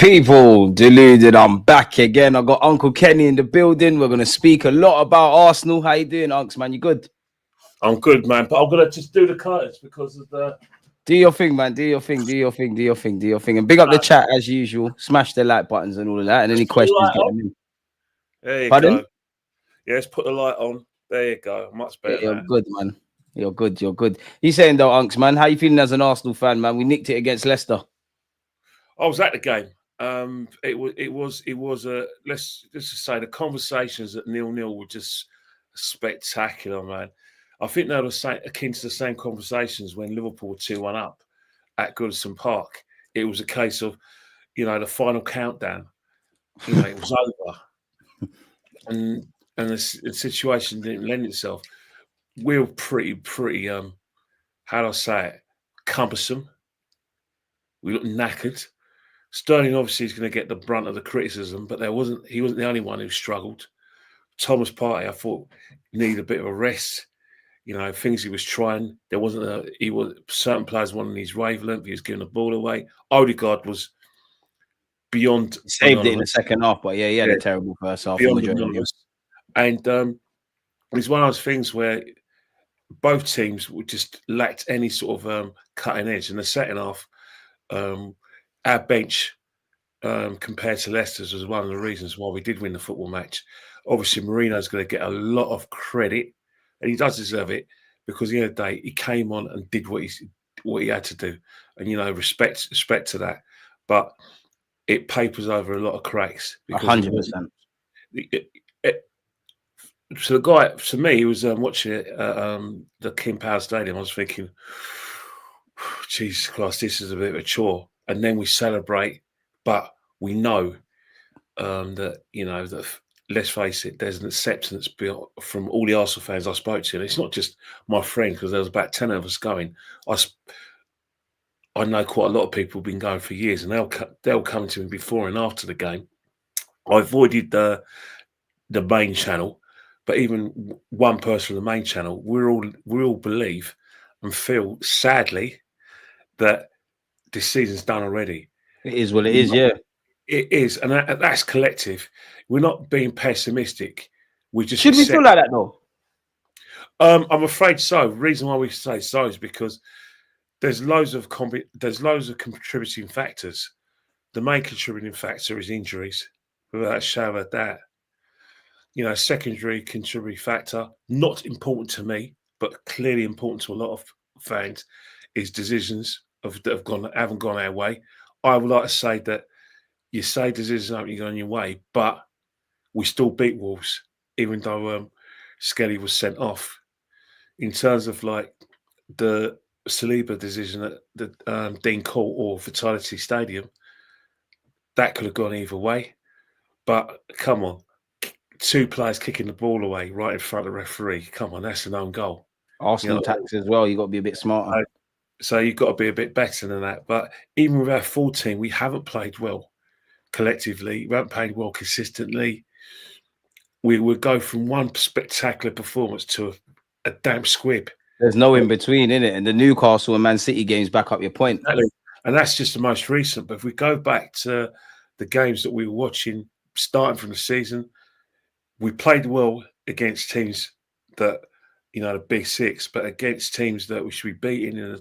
People deluded, I'm back again. I got Uncle Kenny in the building. We're gonna speak a lot about Arsenal. How you doing, Unks, man? You good? I'm good, man. But I'm gonna just do the curtains because of the. Do your thing, man. Do your thing. Do your thing. Do your thing. Do your thing. And big up the chat as usual. Smash the like buttons and all of that. And any questions, get them in. There you Pardon? go. Yeah, let's put the light on. There you go. Much better. Yeah, you're good, man. You're good. You're good. He's saying though, Unks, man, how you feeling as an Arsenal fan, man? We nicked it against Leicester. I was at the game. It was a let's just say the conversations at 0-0 were just spectacular, man. I think they were akin to the same conversations when Liverpool were 2-1 up at Goodison Park. It was a case of, the final countdown. It was over, and the situation didn't lend itself. We were pretty. How do I say it? Cumbersome. We looked knackered. Sterling obviously is going to get the brunt of the criticism, but he wasn't the only one who struggled. Thomas Partey, I thought, needed a bit of a rest. Things he was trying. Certain players wanted his wavelength. He was giving the ball away. Odegaard was beyond. He saved it in the second half, but he had a terrible first half. And it's one of those things where both teams just lacked any sort of cutting edge. In the second half, our bench compared to Leicester's was one of the reasons why we did win the football match. Obviously, Moreno's going to get a lot of credit, and he does deserve it because at the end of the day, he came on and did what he had to do, and respect to that. But it papers over a lot of cracks. 100%. So the guy, to me, he was watching it at the King Power Stadium. I was thinking, Jesus Christ, this is a bit of a chore. And then we celebrate, but we know that let's face it, there's an acceptance from all the Arsenal fans I spoke to. And it's not just my friend, because there was about 10 of us going. I know quite a lot of people have been going for years, and they'll come to me before and after the game. I avoided the main channel, but even one person on the main channel, we all believe and feel sadly that this season's done already. It is what it is, yeah. It is, and that's collective. We're not being pessimistic. We just should we feel like that though? I'm afraid so. The reason why we say so is because there's loads of contributing factors. The main contributing factor is injuries, without a shadow of a doubt. Secondary contributing factor, not important to me, but clearly important to a lot of fans, is decisions that haven't gone our way. I would like to say that you say decisions haven't gone your way, but we still beat Wolves, even though Skelly was sent off. In terms of like the Saliba decision at the Dean Court or Vitality Stadium, that could have gone either way. But come on, 2 players kicking the ball away right in front of the referee. Come on, that's an own goal. Arsenal tax as well. You got to be a bit smarter. So you've got to be a bit better than that. But even with our full team, we haven't played well collectively. We haven't played well consistently. We would go from one spectacular performance to a damp squib. There's no in between, innit? And the Newcastle and Man City games back up your point. Exactly. And that's just the most recent. But if we go back to the games that we were watching starting from the season, we played well against teams that, the big six, but against teams that we should be beating.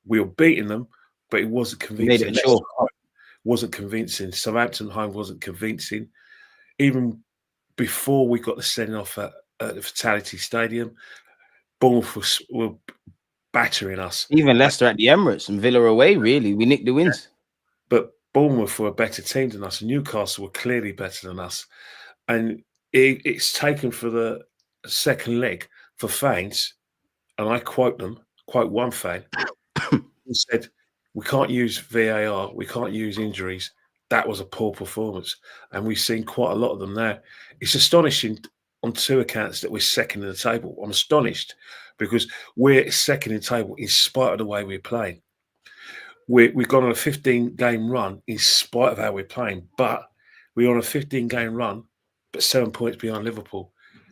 We were beating them, but it wasn't convincing. Wasn't convincing. Southampton home wasn't convincing. Even before we got the sending off at the Vitality Stadium, Bournemouth were battering us. Even Leicester at the Emirates and Villa away, really. We nicked the wins. But Bournemouth were a better team than us, and Newcastle were clearly better than us. And it's taken for the second leg for fans, and I quote one fan, who said, "We can't use VAR, we can't use injuries. That was a poor performance." And we've seen quite a lot of them there. It's astonishing on 2 accounts that we're second in the table. I'm astonished because we're second in the table in spite of the way we're playing. We've gone on a 15-game run in spite of how we're playing, but we're on a 15-game run, but 7 points behind Liverpool.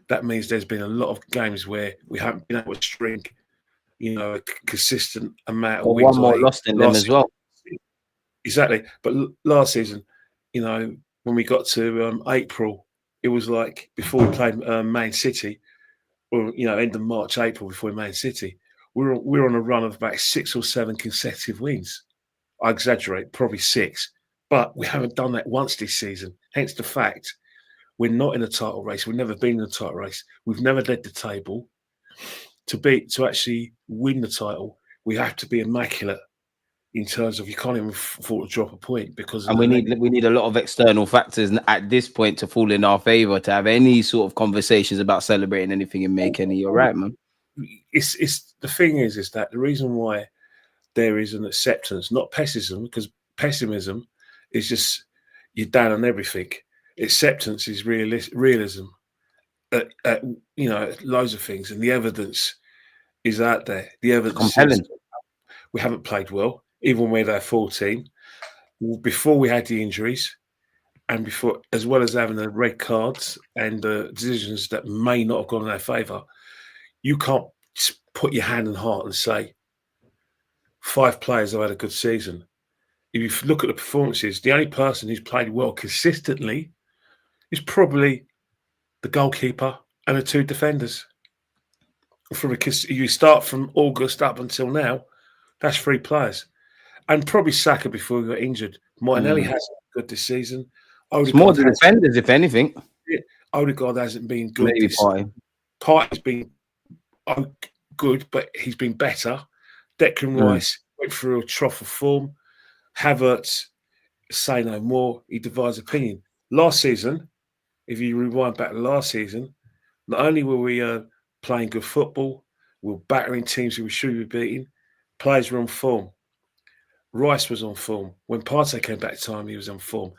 That means there's been a lot of games where we haven't been able to string, a consistent amount of wins. One more lost in them as well. Exactly. But last season, you know, when we got to April, it was like before we played Man City, or end of March, April before Man City, we're on a run of about 6 or 7 consecutive wins. I exaggerate, probably 6, but we haven't done that once this season. Hence the fact we're not in a title race. We've never been in a title race. We've never led the table. To actually win the title, we have to be immaculate in terms of you can't even afford to drop a point because. And we need a lot of external factors at this point to fall in our favor to have any sort of conversations about celebrating anything and make any. You're right, man. It's the thing is that the reason why there is an acceptance, not pessimism, because pessimism is just you're down on everything. Acceptance is realism. Loads of things, and the evidence is out there. The evidence is we haven't played well, even with our full team. Before we had the injuries, and before, as well as having the red cards and the decisions that may not have gone in our favour, you can't put your hand on heart and say 5 players have had a good season. If you look at the performances, the only person who's played well consistently is probably the goalkeeper and the 2 defenders. You start from August up until now, that's 3 players. And probably Saka before he got injured. Martinelli hasn't been good this season. It's more the defenders, if anything. Odegaard hasn't been good. Maybe Partey's been good, but he's been better. Declan Rice went through a trough of form. Havertz, say no more. He divides opinion. Last season, if you rewind back to last season, not only were we playing good football, we were battering teams who we should be beating. Players were on form. Rice was on form. When Partey came back time, he was on form.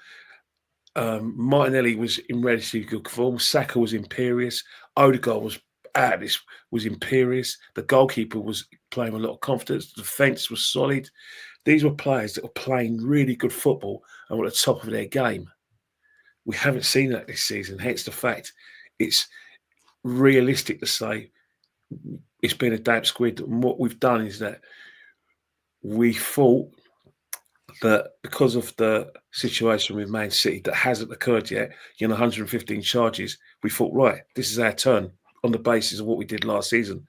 Martinelli was in relatively good form. Saka was imperious. Odegaard was imperious. The goalkeeper was playing with a lot of confidence. The defence was solid. These were players that were playing really good football and were at the top of their game. We haven't seen that this season. Hence the fact it's realistic to say it's been a damp squid. And what we've done is that we thought that because of the situation with Man City that hasn't occurred yet, 115 charges, we thought, right, this is our turn on the basis of what we did last season.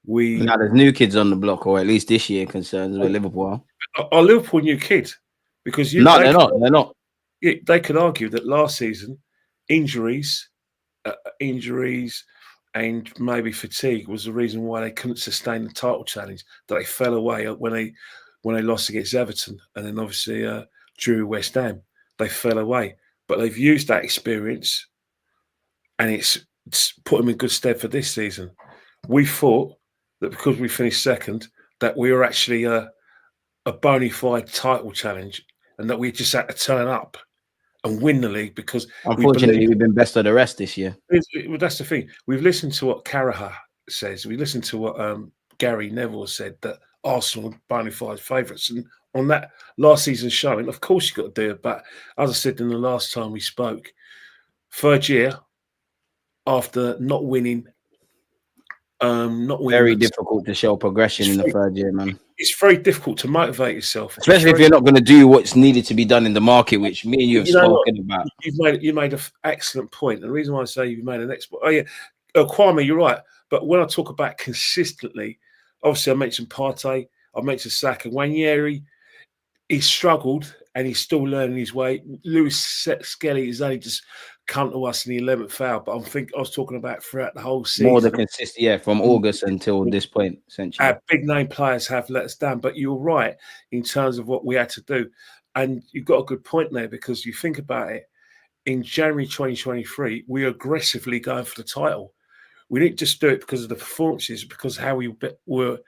Now there's new kids on the block, or at least this year concerns with Liverpool. Are Liverpool new kids? Because they're not. They could argue that last season, injuries, and maybe fatigue was the reason why they couldn't sustain the title challenge. That they fell away when they lost against Everton, and then obviously drew West Ham. They fell away, but they've used that experience, and it's put them in good stead for this season. We thought that because we finished second, that we were actually a bona fide title challenge, and that we just had to turn up and win the league because unfortunately we've been best of the rest this year. That's the thing. We've listened to what Carragher says. We listened to what Gary Neville said, that Arsenal are bona fide favourites, and on that last season's showing, of course you've got to do it. But as I said in the last time we spoke, 3rd year after not winning. Very difficult to show progression in the 3rd year, man. It's very difficult to motivate yourself, especially if you're not going to do what's needed to be done in the market, which me and you have spoken about. You made an excellent point. And the reason why I say you've made an excellent point, Kwame, you're right. But when I talk about consistently, obviously I mentioned Partey, I mentioned Saka, Nwaneri, he struggled and he's still learning his way. Lewis Skelly is only just come to us in the 11th hour, but I was talking about throughout the whole season. More than consistent, from August until this point, essentially. Our big name players have let us down, but you're right in terms of what we had to do. And you've got a good point there, because you think about it, in January 2023, we were aggressively going for the title. We didn't just do it because of the performances, because how we were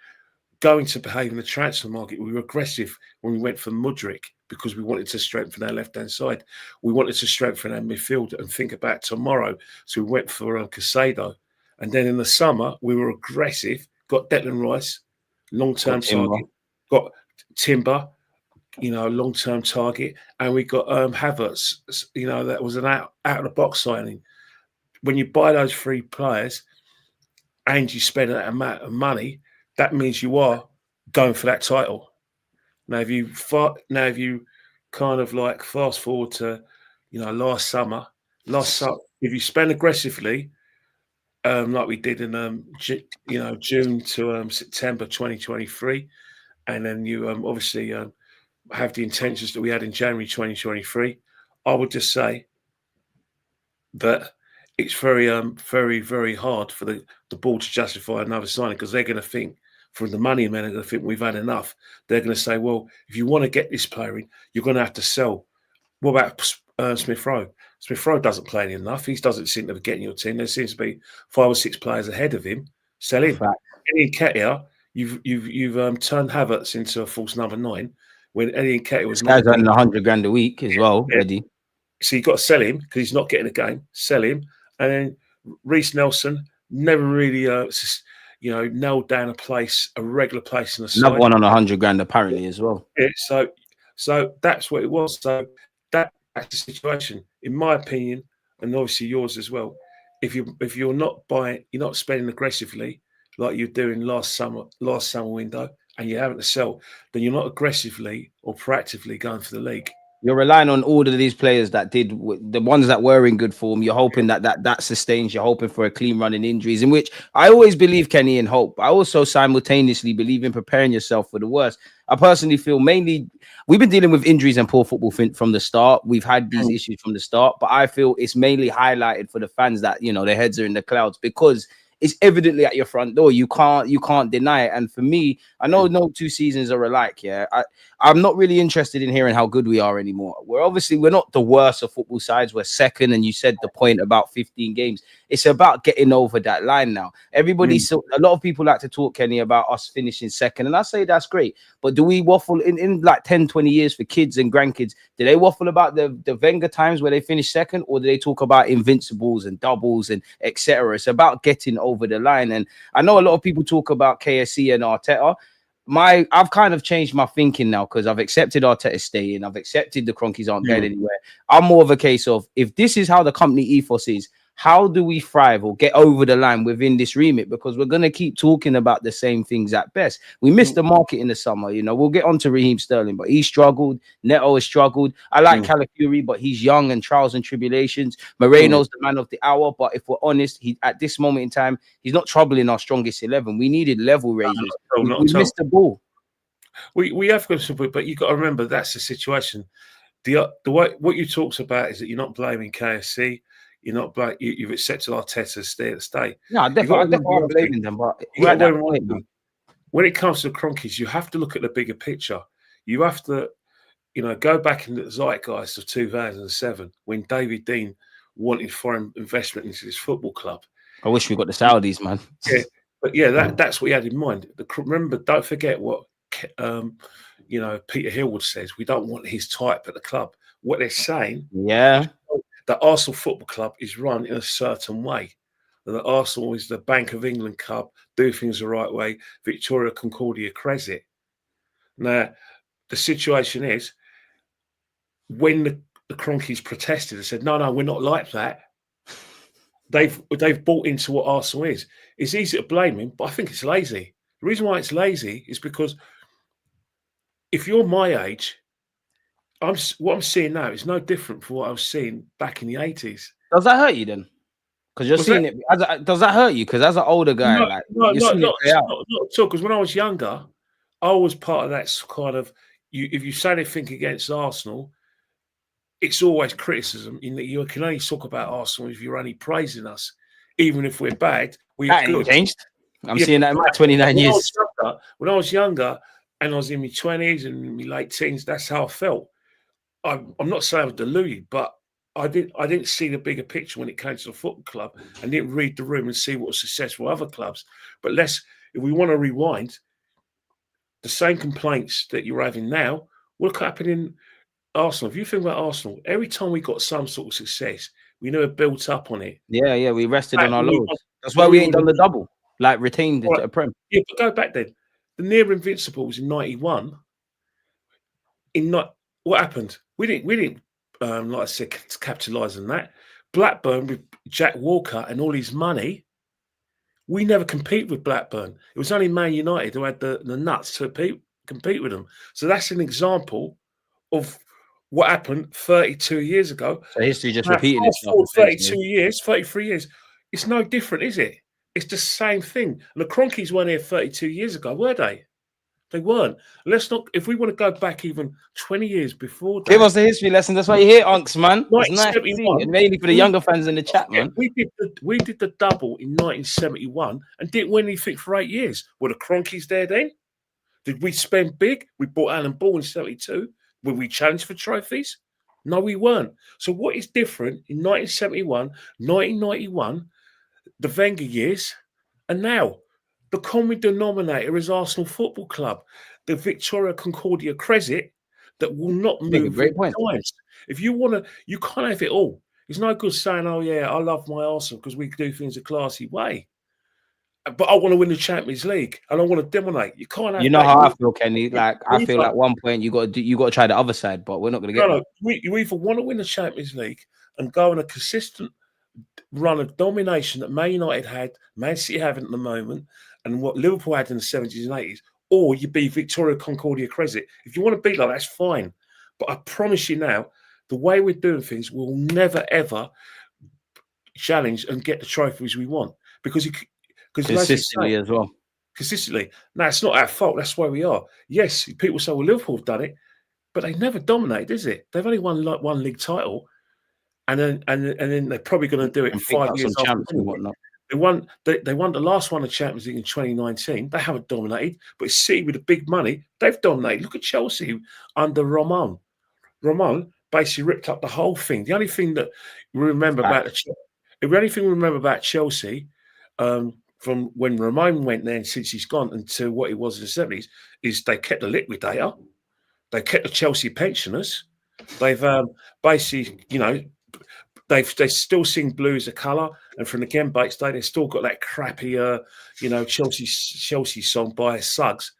going to behave in the transfer market. We were aggressive when we went for Mudryk because we wanted to strengthen our left-hand side. We wanted to strengthen our midfield and think about tomorrow. So we went for Caicedo. And then in the summer, we were aggressive, got Declan Rice, long-term target, got Timber, long-term target, and we got Havertz, that was an out-of-the-box signing. When you buy those 3 players and you spend that amount of money, that means you are going for that title. Now, if you kind of like fast forward to, last summer. If you spend aggressively, like we did in June to September 2023, and then you obviously have the intentions that we had in January 2023, I would just say that it's very, very, very hard for the board to justify another signing, because they're going to think, from the money men are going to think we've had enough. They're going to say, well, if you want to get this player in, you're going to have to sell. What about Smith Rowe? Smith Rowe doesn't play enough. He doesn't seem to be getting your team. There seems to be 5 or 6 players ahead of him. Sell him. Eddie Nketiah, you've turned Havertz into a false number 9 when Eddie Nketiah was not earning 100 grand a week as well. Yeah. Eddie. So you've got to sell him because he's not getting a game. Sell him, and then Reece Nelson never really, nailed down a regular place in the side. Another one on 100 grand apparently as well. Yeah, so that's what it was. So that's the situation, in my opinion, and obviously yours as well. If you're not buying, you're not spending aggressively like you're doing last summer window, and you haven't to sell, then you're not aggressively or proactively going for the league. You're relying on all of these players that did, the ones that were in good form. You're hoping that sustains. You're hoping for a clean run in injuries, in which I always believe, Kenny, in hope. I also simultaneously believe in preparing yourself for the worst. I personally feel mainly we've been dealing with injuries and poor football from the start. We've had these issues from the start, but I feel it's mainly highlighted for the fans that, their heads are in the clouds, because it's evidently at your front door. You can't deny it. And for me, I know no 2 seasons are alike. Yeah, I'm not really interested in hearing how good we are anymore. We're not the worst of football sides. We're second, and you said the point about 15 games. It's about getting over that line now. A lot of people like to talk, Kenny, about us finishing second, and I say that's great. But do we waffle in like 10, 20 years for kids and grandkids? Do they waffle about the Wenger times where they finished second, or do they talk about invincibles and doubles and etc.? It's about getting over the line. And I know a lot of people talk about KSC and Arteta. I've kind of changed my thinking now, because I've accepted Arteta staying. I've accepted the Cronkies aren't going anywhere. I'm more of a case of, if this is how the company ethos is, how do we thrive or get over the line within this remit? Because we're going to keep talking about the same things at best. We missed the market in the summer. We'll get on to Raheem Sterling, but he struggled. Neto has struggled. I like Calafiori, but he's young and trials and tribulations. Moreno's the man of the hour, but if we're honest, at this moment in time, he's not troubling our strongest 11. We needed level raisers. We missed the ball. We have got some, but you've got to remember that's the situation. The way what you talked about is that you're not blaming KSC. You're not you've accepted Arteta stay. No, definitely I'm blaming them. But when it comes to the Cronkies, you have to look at the bigger picture. You have to, go back in the zeitgeist of 2007 when David Dean wanted foreign investment into this football club. I wish we got the Saudis, man. Yeah, but that's what he had in mind. Remember, don't forget what Peter Hillwood says. We don't want his type at the club. What they're saying, the Arsenal Football Club is run in a certain way. The Arsenal is the Bank of England club, do things the right way, Victoria Concordia Crescit. Now, the situation is, when the Cronkies protested and said, no, we're not like that, they've bought into what Arsenal is. It's easy to blame him, but I think it's lazy. The reason why it's lazy is because if you're my age, what I'm seeing now is no different from what I was seeing back in the 80s. Does that hurt you then? Because you're seeing it. Does that hurt you? Because as an older guy, not at all. Because when I was younger, I was part of that kind of. If you say anything against Arsenal, it's always criticism. You can only talk about Arsenal if you're only praising us, even if we're bad. That ain't changed. I'm seeing that in my 29 years. When I was younger and I was in my 20s and my late teens, that's how I felt. I'm not saying I was deluded, but I didn't see the bigger picture when it came to the football club, and didn't read the room and see what was successful other clubs. But if we want to rewind, the same complaints that you're having now will happen in Arsenal. If you think about Arsenal, every time we got some sort of success, we never built up on it. Yeah, we rested on our laurels. That's why we ain't done the double, like retained into a Prem. Yeah, but go back then. The near invincibles in '91. What happened? We didn't. Like I said, capitalise on that. Blackburn with Jack Walker and all his money, we never compete with Blackburn. It was only Man United who had the nuts to compete with them. So that's an example of what happened 32 years ago. So history just Now, repeating fast itself forward essentially. 32 years, 33 years. It's no different, is it? It's the same thing. And the Cronkies weren't here 32 years ago, were they? They weren't. Let's not. If we want to go back even 20 years before Give that, us the history lesson. That's why you're here, Unks, man. It's nice to see, 1971. and mainly for the younger fans in the chat, man. We did the double in 1971 and didn't win anything for 8 years. Were the Cronkies there then? Did we spend big? We bought Alan Ball in 72. Were we challenged for trophies? No, we weren't. So what is different in 1971, 1991, the Wenger years, and now? The common denominator is Arsenal Football Club, the Victoria Concordia Crescit that will not Make a move great with point. times. If you want to, you can't have it all. It's no good saying, oh, yeah, I love my Arsenal because we do things a classy way. But I want to win the Champions League and I want to dominate. You can't have You know that. how I feel, Kenny. Like I feel either- at one point you got to try the other side, but we're not going to get no, that. you either want to win the Champions League and go on a consistent run of domination that Man United had, Man City haven't at the moment, and what Liverpool had in the 70s and 80s, or you be Victoria Concordia Crescit. If you want to be like that, that's fine. But I promise you now, the way we're doing things will never, ever challenge and get the trophies we want. Because Consistently as well. Consistently. Now, it's not our fault. That's where we are. Yes, people say, well, Liverpool have done it, but they never dominated, is it? They've only won like one league title. And then they're probably going to do it And pick 5 up years some after. champs and whatnot. They won the last one of Champions League in 2019. They haven't dominated, but City with the big money, they've dominated. Look at Chelsea under Ramon. Ramon basically ripped up the whole thing. The only thing that we remember about Chelsea from when Ramon went there and since he's gone into what he was in the 70s is they kept the liquidator. They kept the Chelsea pensioners. They've basically, they still sing blue as a colour, and from the Gembate Day, they've still got that crappy, Chelsea song by Suggs.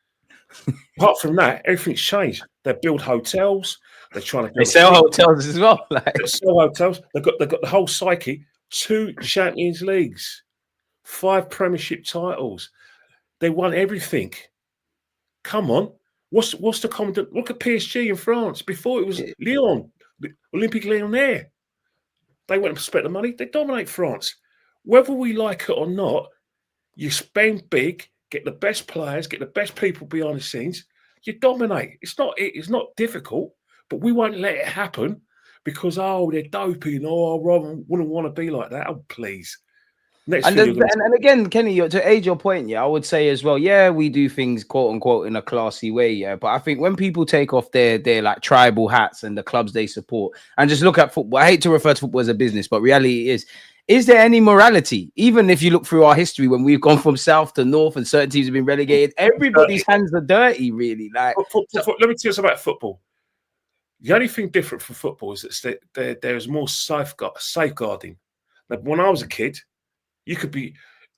Apart from that, everything's changed. They build hotels. They're trying to. They sell hotels as well. They sell hotels. They've got the whole psyche. 2 Champions Leagues, 5 Premiership titles. They won everything. Come on, what's the common? Look at PSG in France. Before it was Lyon, Olympique Lyonnais. They went and spent the money. They dominate France. Whether we like it or not, you spend big, get the best players, get the best people behind the scenes. You dominate. It's not difficult, but we won't let it happen because they're doping. I wouldn't want to be like that. Oh, please. And again, Kenny, to aid your point, I would say as well, we do things quote unquote in a classy way, but I think when people take off their like tribal hats and the clubs they support and just look at football, I hate to refer to football as a business, but reality is there any morality? Even if you look through our history, when we've gone from south to north and certain teams have been relegated, everybody's hands are dirty, really. Like, let me tell you something about football. The only thing different from football is that there is more safeguarding. Like when I was a kid, you could be,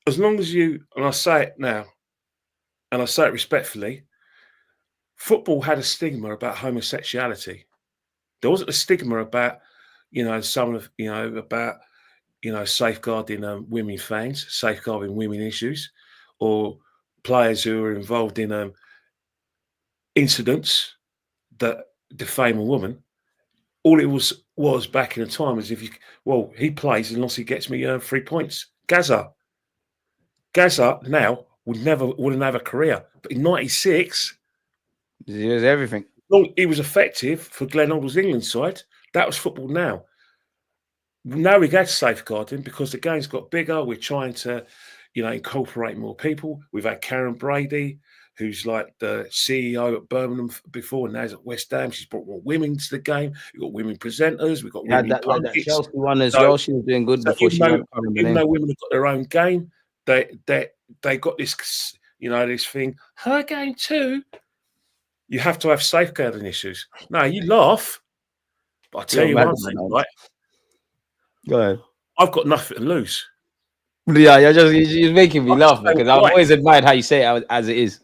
as long as you, and I say it now, and I say it respectfully, football had a stigma about homosexuality. There wasn't a stigma about, safeguarding women fans, safeguarding women issues, or players who are involved in incidents that defame a woman. All it was back in the time is he plays unless he gets me 3 points. Gaza now wouldn't have a career, but in '96, he was everything. He was effective for Glenn Hoddle's England side. That was football now. Now we get safeguarding because the game's got bigger. We're trying to, incorporate more people. We've had Karen Brady, who's like the CEO at Birmingham before, and now's at West Ham. She's brought more women to the game. We've got women presenters. We've got women that Chelsea one as well. She was doing good before she went. Even though women have got their own game, they got this, this thing. Her game too. You have to have safeguarding issues. No, you laugh, but I tell you one thing, right? Go ahead. I've got nothing to lose. Yeah, you're making me laugh because I've always admired how you say it as it is.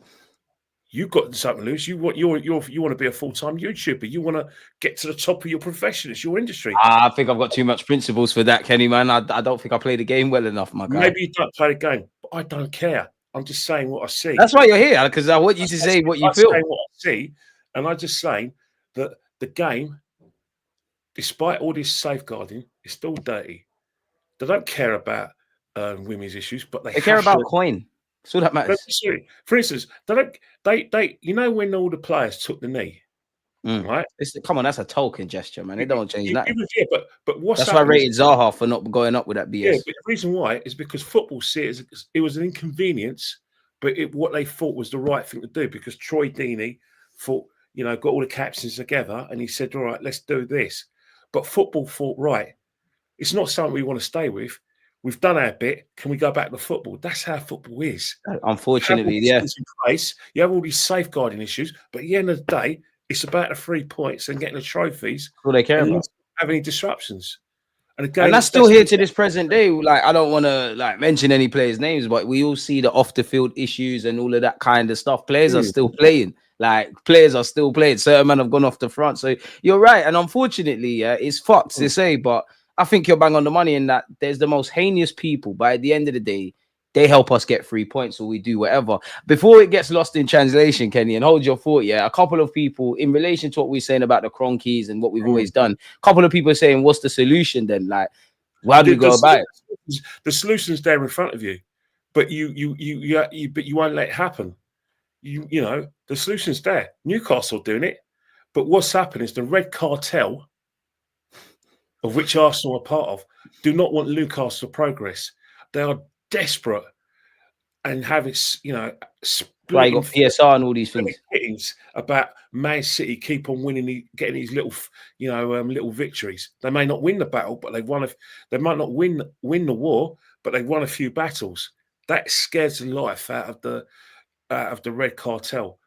You've got something to lose. You want to be a full-time YouTuber. You want to get to the top of your profession. It's your industry. I think I've got too much principles for that, Kenny, man. I don't think I play the game well enough, my guy. Maybe you don't play the game, but I don't care. I'm just saying what I see. That's why you're here, because I want you to say what you feel. I'm saying what I see, and I'm just saying that the game despite all this safeguarding, it's still dirty. They don't care about women's issues, but they care have about to. coin. That's all that matters. For instance, they you know when all the players took the knee, right? Come on, that's a token gesture, man. They don't change that. Yeah, but what's that's why I happened rated Zaha for not going up with that BS. Yeah, but the reason why is because football see it as it was an inconvenience, but what they thought was the right thing to do, because Troy Deeney thought, got all the captains together and he said, all right, let's do this. But football thought, right, it's not something we want to stay with. We've done our bit. Can we go back to football? That's how football is. Unfortunately, yeah. In place, you have all these safeguarding issues, but at the end of the day, it's about the 3 points and getting the trophies. That's all they care about. Have any disruptions. And that's still here to this present day. Like, I don't want to mention any players' names, but we all see the off the field issues and all of that kind of stuff. Players are still playing. Players are still playing. Certain men have gone off the front. So you're right. And unfortunately, it's fucked to say, but I think you're bang on the money in that there's the most heinous people. But at the end of the day, they help us get 3 points, or we do whatever. Before it gets lost in translation, Kenny, and hold your thought, a couple of people, in relation to what we're saying about the Cronkies and what we've always done, a couple of people are saying, what's the solution then? How do we go about it? The solution's there in front of you, but you won't let it happen. The solution's there. Newcastle doing it, but what's happened is the Red Cartel, of which Arsenal are part of, do not want Newcastle to progress. They are desperate and have it, Why you got PSR and all these things about Man City keep on winning, getting these little, little victories. They may not win the battle, but they might not win the war, but they've won a few battles. That scares the life out of the Red Cartel.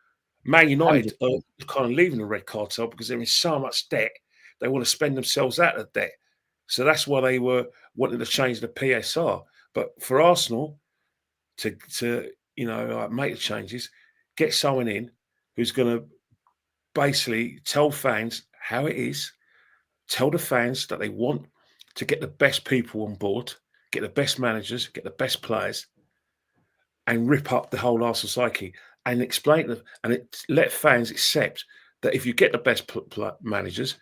Man United are kind of leaving the Red Cartel because they're in so much debt. They want to spend themselves out of debt. So that's why they were wanting to change the PSR. But for Arsenal to make the changes, get someone in who's going to basically tell fans how it is, tell the fans that they want to get the best people on board, get the best managers, get the best players, and rip up the whole Arsenal psyche and explain them and let fans accept that if you get the best managers,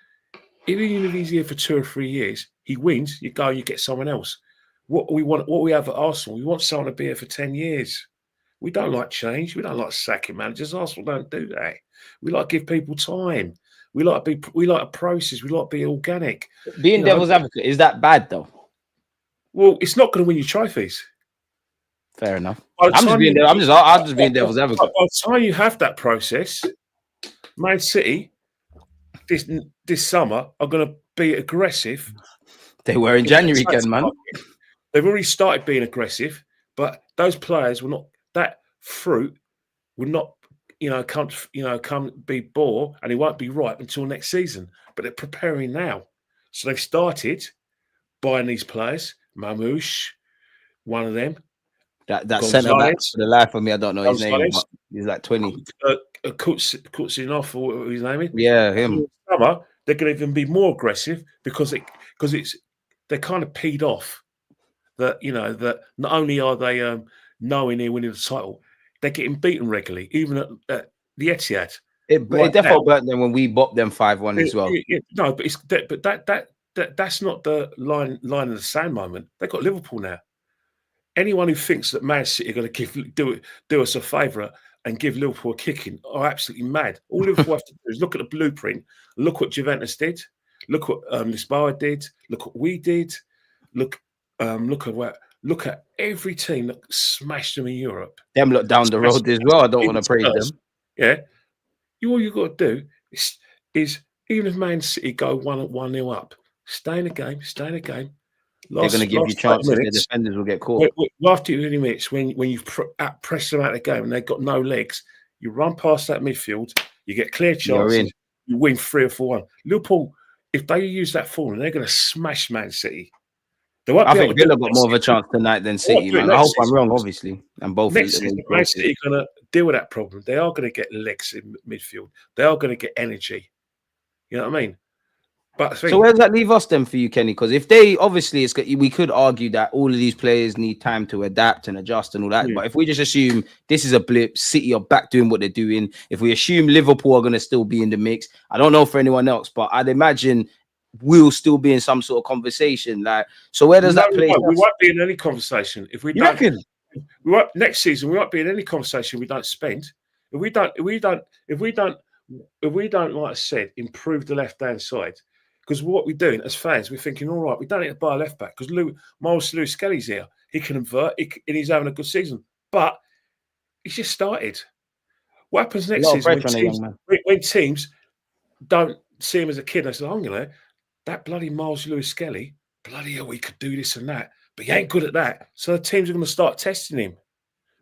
even if he's here for 2 or 3 years, he wins, you go and you get someone else. What we have at Arsenal, we want someone to be here for 10 years. We don't like change. We don't like sacking managers. Arsenal don't do that. We like to give people time. We like a process. We like to be organic. Being devil's advocate, is that bad though? Well, it's not going to win you trophies. Fair enough. I'm just being devil's advocate. By the time you have that process, Man City this summer are going to be aggressive. They were in January, Ken, man. They've already started being aggressive, but those players will not. That fruit will not, come be bore, and it won't be ripe until next season. But they're preparing now, so they've started buying these players. Mamouche, one of them. That centre back, for the life of me, I don't know his name. But he's like 20. Kutsinoff, or whatever his name is. Yeah, him. Summer, they're going to even be more aggressive because they're kind of peed off that that not only are they knowing they're winning the title, they're getting beaten regularly, even at the Etihad. It definitely burnt them when we bopped them 5-1 as well. No, but that's not the line in the sand moment. They've got Liverpool now. Anyone who thinks that Man City are going to do us a favour and give Liverpool a kicking are absolutely mad. All Liverpool have to do is look at the blueprint, look what Juventus did, look what Lisboa did, look what we did, look at every team that smashed them in Europe. Them look down the road as well. I don't want to praise them. Yeah, all you got to do is even if Man City go 1-0 up, stay in the game. They're going to give you chances. The defenders will get caught. After 20 minutes, when you've pressed them out of the game and they've got no legs, you run past that midfield, you get clear chances, you win 3 or 4-1. Liverpool, if they use that form, they're going to smash Man City. I think Villa got more of a chance tonight than City, man. I hope I'm wrong, obviously. And both Man City are going to deal with that problem. They are going to get legs in midfield. They are going to get energy. You know what I mean? So where does that leave us then for you, Kenny? Because if they obviously, we could argue that all of these players need time to adapt and adjust and all that. But if we just assume this is a blip, City are back doing what they're doing. If we assume Liverpool are going to still be in the mix, I don't know for anyone else, but I'd imagine we'll still be in some sort of conversation. Like, so where does that place? No, we won't be in any conversation if we You don't. reckon? We won't, next season we won't be in any conversation we don't spend. If we don't, like I said, improve the left-hand side. Because what we're doing as fans, we're thinking, all right, we don't need to buy a left back because Miles Lewis Skelly's here. He can invert, and he's having a good season. But he's just started. What happens A next lot of season pressure on a young man. when teams don't see him as a kid? They say, "I'm gonna that bloody Miles Lewis Skelly, bloody hell, he could do this and that, but he ain't good at that." So the teams are going to start testing him,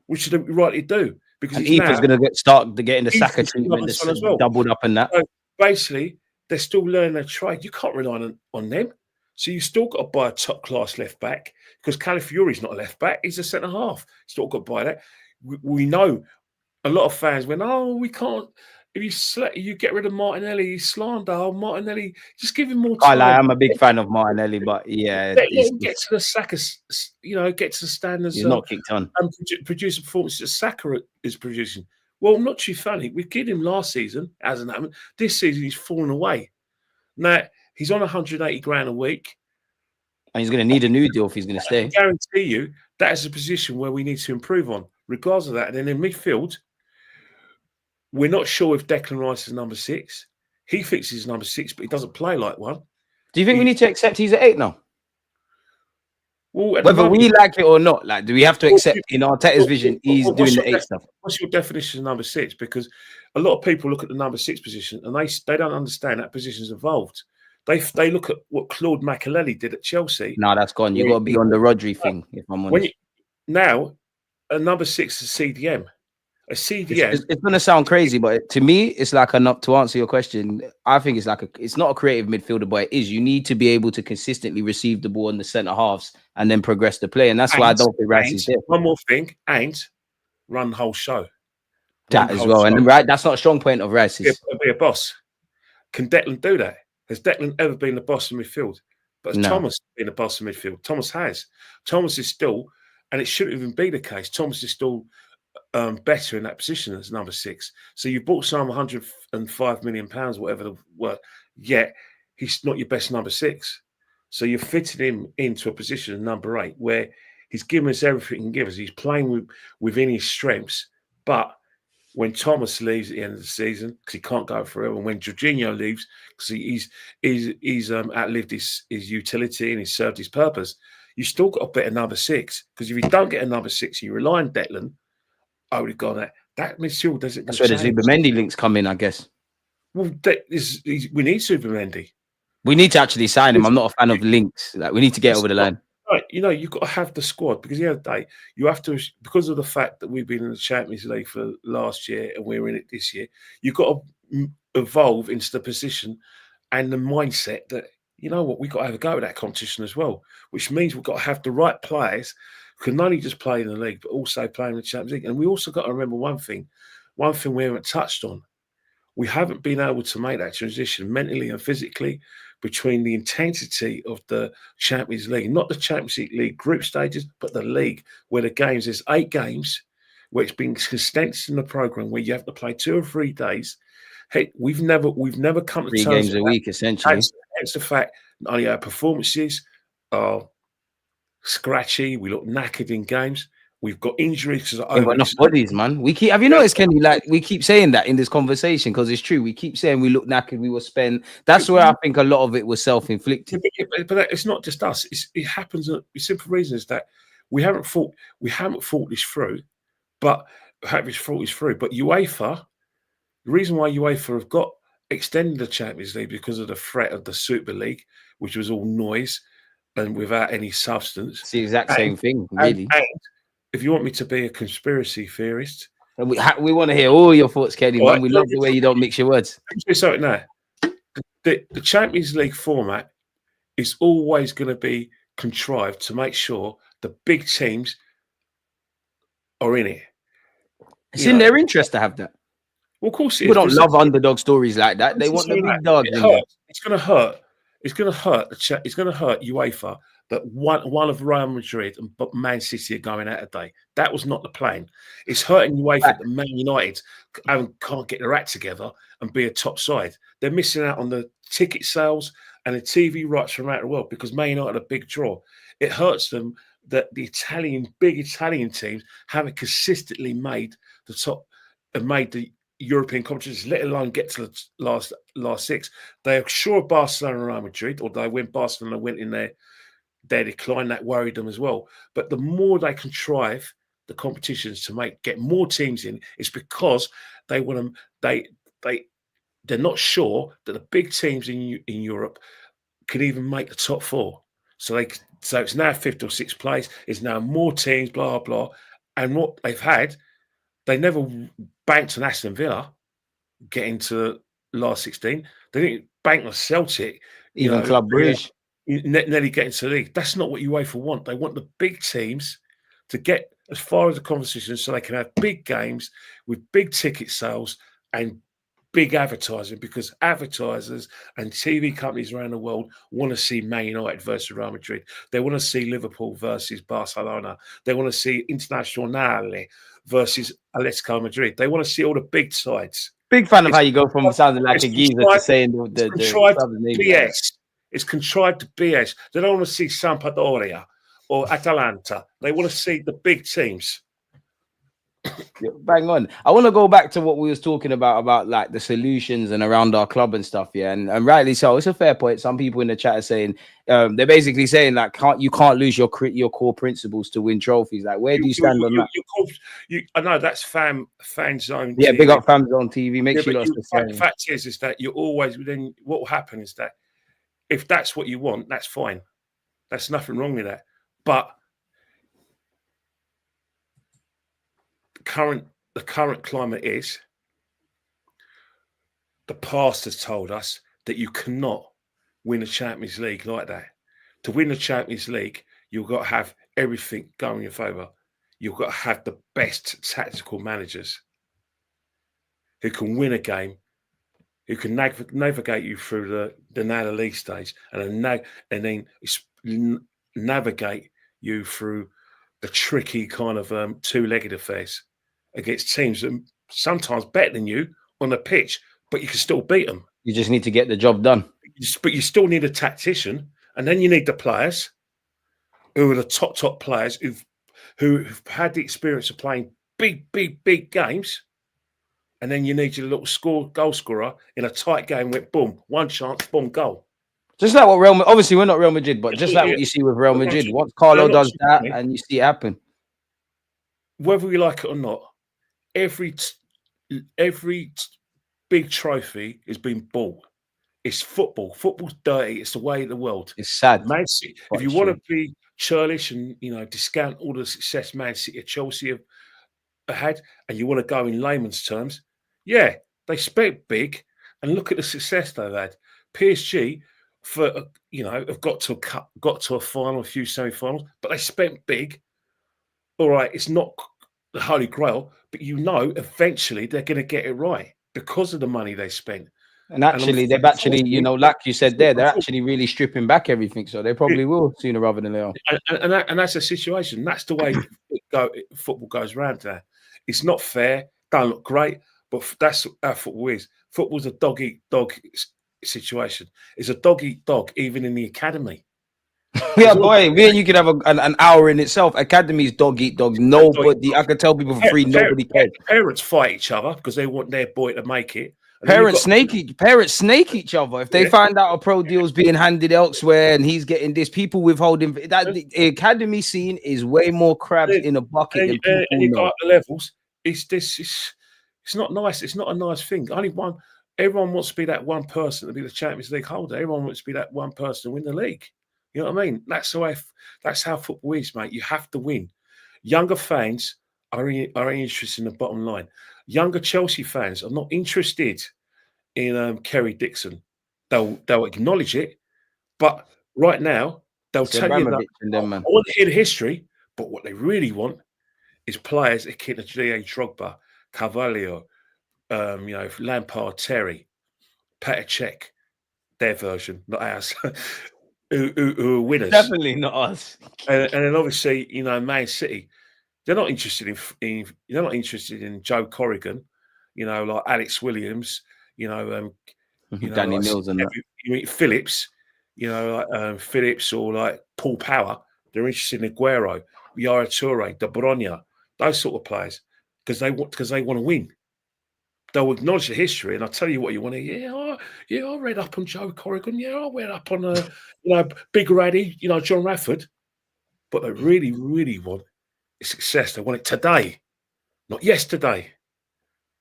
which should rightly do because And he's Ethan's now going to start getting the Saka Ethan's treatment another that's son as well. doubled up in that. So basically, they're still learning their trade. You can't rely on them. So you still got to buy a top class left back because Calafiori's not a left back; he's a centre half. Still got to buy that. We know a lot of fans went, "Oh, we can't." If you get rid of Martinelli, slander. Oh, Martinelli, just give him more time. I'm a big fan of Martinelli, but yeah, Let him get to the Saka, get to the standards. he's not kicked on. And produce a performance that Saka is producing. Well, not too funny. We killed him last season, hasn't happened. This season, he's fallen away. Now, he's on 180 grand a week. And he's going to need a new deal if he's going to stay. I guarantee you that is a position where we need to improve on, regardless of that. And then in midfield, we're not sure if Declan Rice is number 6. He thinks he's number 6, but he doesn't play like one. Do you think we need to accept he's at 8 now? Well, whether we like it or not, like, do we have to accept in Arteta's vision he's doing the 8 stuff? What's your definition of number 6? Because a lot of people look at the number 6 position and they don't understand that position's evolved. They look at what Claude Makelele did at Chelsea. No, that's gone. You got to be on the Rodri thing, if I'm honest. Now, a number 6 is CDM. A CDM. It's going to sound crazy, but to me, it's like enough to answer your question. I think it's like it's not a creative midfielder, but it is. You need to be able to consistently receive the ball in the centre halves and then progress the play. And that's why I don't think Rice is there. One more thing, and run the whole show. That as well. And that's not a strong point of Rice's. Be a boss. Can Declan do that? Has Declan ever been the boss in midfield? But has Thomas been the boss in midfield? Thomas has. Thomas is still, and it shouldn't even be the case, Thomas is still better in that position as number 6. So you bought some 105 million pounds, whatever the word, yet he's not your best number 6. So you're fitting him into a position of number 8 where he's given us everything he can give us. He's playing within his strengths. But when Thomas leaves at the end of the season, because he can't go forever, and when Jorginho leaves, because he's outlived his utility and he's served his purpose, you still got to bet a number 6. Because if you don't get a number 6, you rely on Declan. I would have gone that midfield doesn't. That's where the Zubimendi links come in, I guess. Well, we need Zubimendi. We need to actually sign him. I'm not a fan of links. Like, we need to get over the line. Right, you've got to have the squad because the other day you have to, because of the fact that we've been in the Champions League for last year and we're in it this year. You've got to evolve into the position and the mindset that we've got to have a go at that competition as well, which means we've got to have the right players. Can not only just play in the league, but also play in the Champions League. And we also got to remember one thing we haven't touched on. We haven't been able to make that transition mentally and physically between the intensity of the Champions League, not the Champions League group stages, but the league, where there's 8 games, where it's been condensed in the program, where you have to play 2 or 3 days. Hey, we've never come to 3 games a week, essentially. It's the fact not only our performances are scratchy, we look knackered in games. We've got injuries. We've got enough bodies, man. Have you noticed, Kenny? Like, we keep saying that in this conversation because it's true. We keep saying we look knackered, we will spend. That's where I think a lot of it was self-inflicted. But it's not just us. It happens. The simple reason is that we haven't thought this through. But UEFA, the reason why UEFA have got extended the Champions League because of the threat of the Super League, which was all noise and without any substance. It's the exact same thing, really. And if you want me to be a conspiracy theorist, and we want to hear all your thoughts, Kenny. Man, we love the way you don't mix your words. Let me say something now. The Champions League format is always going to be contrived to make sure the big teams are in it. It's in their interest to have that. Well, of course, people don't love underdog stories like that. They want the big dogs. It's going to hurt. It's going to hurt. It's going to hurt UEFA that one of Real Madrid and Man City are going out today. That was not the plan. It's hurting UEFA that Man United can't get their act together and be a top side. They're missing out on the ticket sales and the TV rights from around the world, because Man United are a big draw. It hurts them that the big Italian teams haven't consistently made the top and made the European competitions, let alone get to the last six. They are sure Barcelona and Real Madrid, although when Barcelona went in their decline, that worried them as well. But the more they contrive the competitions to get more teams in, it's because they want to. They're not sure that the big teams in Europe can even make the top four. So it's now fifth or sixth place. It's now more teams, blah blah. And what they've had, they never banked on Aston Villa getting to last 16. They didn't bank on Celtic, even Club Brugge. Nearly getting to the league. That's not what UEFA want. They want the big teams to get as far as the competition so they can have big games with big ticket sales and big advertising, because advertisers and TV companies around the world want to see Man United versus Real Madrid. They want to see Liverpool versus Barcelona. They want to see Internazionale versus Atletico Madrid. They want to see all the big sides. Big fan of how you go from sounding like a geezer to saying the BS. It's contrived to BS. They don't want to see Sampdoria or Atalanta. They want to see the big teams. Bang on. I want to go back to what we was talking about like the solutions and around our club and stuff. Yeah, and rightly so. It's a fair point. Some people in the chat are saying they're basically saying like you can't lose your core principles to win trophies. Like, where do you stand on that? I know that's fan zone. Yeah, TV. Big up fan zone TV. Make sure the fact is that you always then what will happen is that if that's what you want, that's fine. That's nothing wrong with that. But the current climate is, the past has told us that you cannot win a Champions League like that. To win the Champions League, you've got to have everything going in your favour. You've got to have the best tactical managers who can win a game, who can navigate you through the now league stage, and then navigate you through the tricky kind of two-legged affairs against teams that are sometimes better than you on the pitch, but you can still beat them. You just need to get the job done. But you still need a tactician, and then you need the players who are the top players who've had the experience of playing big games. And then you need your little goal scorer in a tight game with boom, one chance, boom, goal. Just like what obviously we're not Real Madrid, but just like what you see with Real Madrid. Once Carlo does that, and you see it happen. Whether we like it or not, every big trophy is being bought. It's football. Football's dirty. It's the way of the world. It's sad. Man City, if you want to be churlish and discount all the success Man City or Chelsea have had, and you want to go in layman's terms, yeah, they spent big, and look at the success they've had. PSG have got to a final, a few semi-finals, but they spent big. All right, it's not the Holy Grail, but eventually they're going to get it right because of the money they spent. And actually, they've actually, like you said there, they're actually really stripping back everything. So they probably will sooner rather than later. And that's the situation. That's the way football goes round there. It's not fair. Don't look great, but that's how football is. Football's a dog-eat-dog situation. It's a dog-eat-dog even in the academy. Yeah, boy, me and you could have an hour in itself. Academy's dog-eat-dog. Nobody, I could tell people for free, nobody cares. Parents fight each other because they want their boy to make it. Parents snake each other. If they find out a pro deal's being handed elsewhere and he's getting this, people withholding. The academy scene is way more crabs in a bucket than people and you got the levels. It's not nice. It's not a nice thing. Everyone wants to be that one person to be the Champions League holder. Everyone wants to be that one person to win the league. You know what I mean? That's how football is, mate. You have to win. Younger fans are interested in the bottom line. Younger Chelsea fans are not interested in Kerry Dixon. They'll acknowledge it, but right now they'll tell you that I want to hear the history, but what they really want is players akin to Drogba, Carvalho, Lampard, Terry, Petr Cech, their version, not ours, who are winners. Definitely not us. And then obviously, Man City. They're not interested in Joe Corrigan, like Alex Williams, Danny Mills and Phillips. you know, like Phillips or like Paul Power. They're interested in Aguero, Yaya Toure, De Bruyne, those sort of players, because they want to win. They'll acknowledge the history, and I'll tell you what you want to hear. I read up on Joe Corrigan. Yeah, I read up on Big Raddy, John Radford. But they really, really want success. They want it today, not yesterday.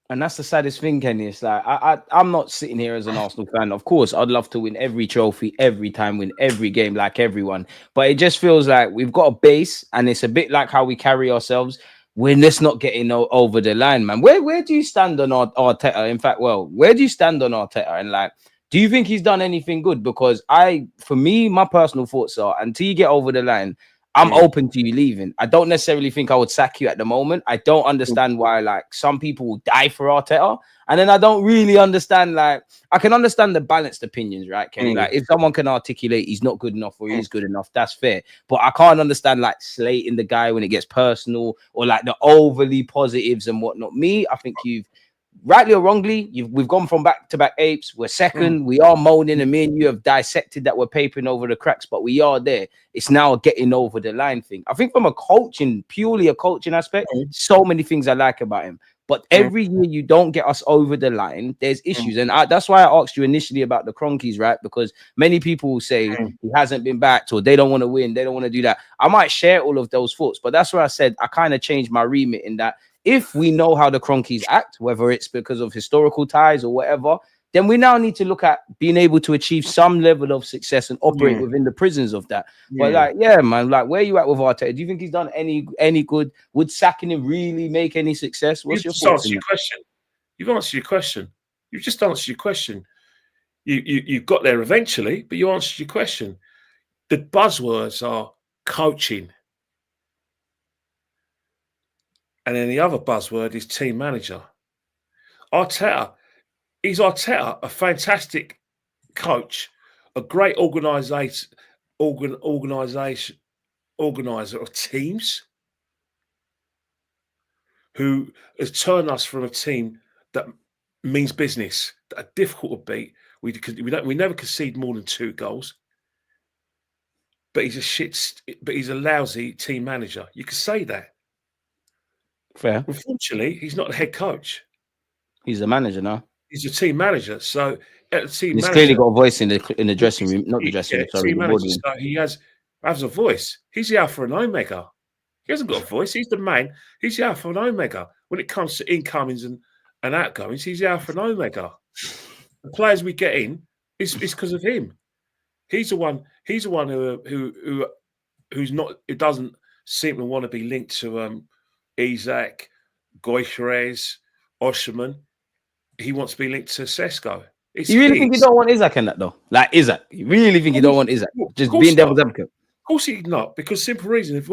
And that's the saddest thing, Kenny. It's like I'm not sitting here as an Arsenal fan. Of course, I'd love to win every trophy, every time, win every game like everyone. But it just feels like we've got a base, and it's a bit like how we carry ourselves. We're just not getting over the line, man. Where do you stand on Arteta? In fact, where do you stand on Arteta? And like, do you think he's done anything good? Because for me, my personal thoughts are, until you get over the line, I'm open to you leaving. I don't necessarily think I would sack you at the moment. I don't understand why, like, some people will die for Arteta. And then I don't really understand, like, I can understand the balanced opinions, right, Kenny? Like, if someone can articulate he's not good enough or he's good enough, that's fair. But I can't understand, like, slating the guy when it gets personal, or, like, the overly positives and whatnot. Me, I think you've, rightly or wrongly, we've gone from back-to-back apes. We're second. We are moaning, and me and you have dissected that we're papering over the cracks, but we are there. It's now a getting over the line thing. I think from purely a coaching aspect, so many things I like about him. But every year you don't get us over the line, there's issues. And that's why I asked you initially about the Cronkies, right? Because many people will say he hasn't been backed, or they don't want to win. They don't want to do that. I might share all of those thoughts, but that's where I said I kind of changed my remit in that if we know how the Cronkies act, whether it's because of historical ties or whatever, then we now need to look at being able to achieve some level of success and operate within the prisons of that. But like, man, like, where you at with Arteta? Do you think he's done any good? Would sacking him really make any success? What's your thoughts on that? Question. You've answered your question. You've just answered your question. You got there eventually, but you answered your question. The buzzwords are coaching. And then the other buzzword is team manager. Arteta, a fantastic coach, a great organizer of teams, who has turned us from a team that means business, that are difficult to beat. We never concede more than 2 goals. But he's a lousy team manager. You could say that. Fair. Unfortunately, he's not the head coach. He's the manager now. He's a team manager. So he's clearly got a voice in the dressing room, not the dressing room. Sorry, team manager. So he has a voice. He's the alpha and omega. He hasn't got a voice. He's the man. He's the alpha and omega when it comes to incomings and outgoings. He's the alpha and omega. The players we get in is because of him. He's the one. He's the one who doesn't seem to want to be linked to Isaac, Gyökeres, Osherman. He wants to be linked to Sesko. You really think you don't want Isaac in that, though? Like Isaac, you really think you don't want Isaac? Just being devil's advocate. Of course he's not, because simple reason.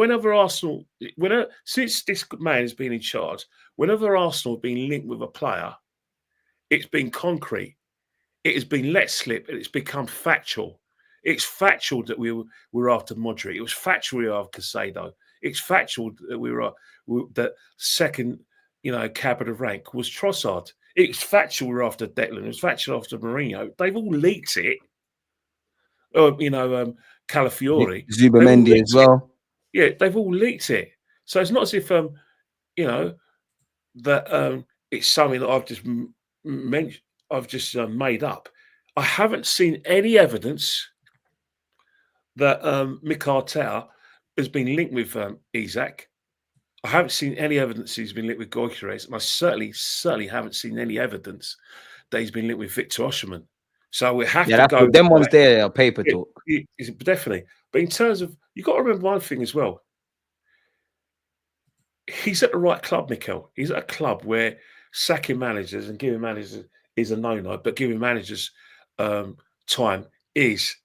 Since this man has been in charge, whenever Arsenal have been linked with a player, it's been concrete. It has been let slip, and it's become factual. It's factual that we were after Modric. It was factual we were after Casado. It's factual that that second, cab of rank was Trossard. It's factual we were after Declan. It was factual after Mourinho. They've all leaked it. Calafiori, Zubamendi as well. Yeah, they've all leaked it. So it's not as if that it's something that I've just mentioned. I've just made up. I haven't seen any evidence that Mikel Merino has been linked with Isaac. I haven't seen any evidence he's been linked with Gyökeres, and I certainly haven't seen any evidence that he's been linked with Victor Osherman. So we have to go. Them ones there are paper talk. Definitely. But in terms of, you've got to remember one thing as well. He's at the right club, Mikel. He's at a club where sacking managers and giving managers is a no-no, but giving managers time is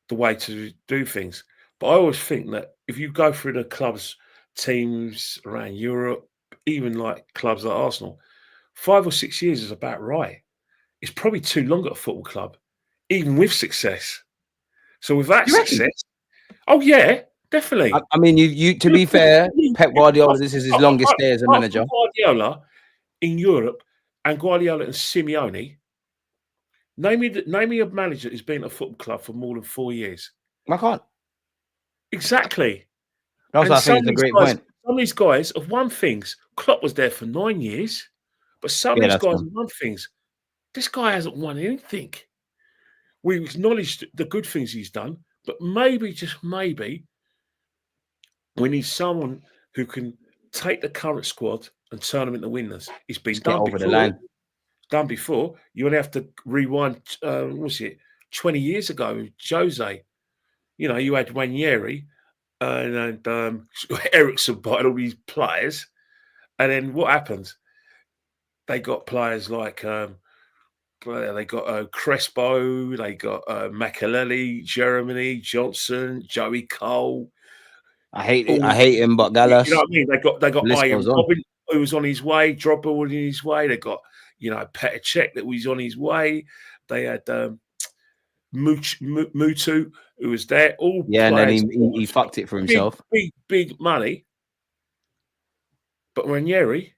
the way to do things. But I always think that if you go through the clubs, teams around Europe, even like clubs like Arsenal, 5 or 6 years is about right. It's probably too long at a football club, even with success. So with that success, oh yeah, definitely. I mean, you to be fair, Pep Guardiola, this is his longest stay as a manager. Guardiola in Europe and Guardiola and Simeone, Name me a manager who's been at a football club for more than 4 years. I can't. Exactly. That's And what I think is a great point. some of these guys have won things. Klopp was there for 9 years, but some of Yeah, these that's guys one. have won things. This guy hasn't won anything. We acknowledge the good things he's done, but maybe, just maybe, we need someone who can take the current squad and turn them into winners. It's been Just get done over the before. line. You only have to rewind, what was it, 20 years ago, Jose. You know, you had Nwaneri and Ericsson buying all these players. And then what happens? They got players like they got Crespo, they got Makelele, Germany, Johnson, Joey Cole. I hate it. All, I hate him, but you know Gallas. what I mean? They got The list Ian goes on. Robin, who was on his way, Drogba was on his way. They got, you know, Petr Cech that was on his way. They had Mutu, who was there. All Yeah, and then players he fucked it for big, himself. big money. But Ranieri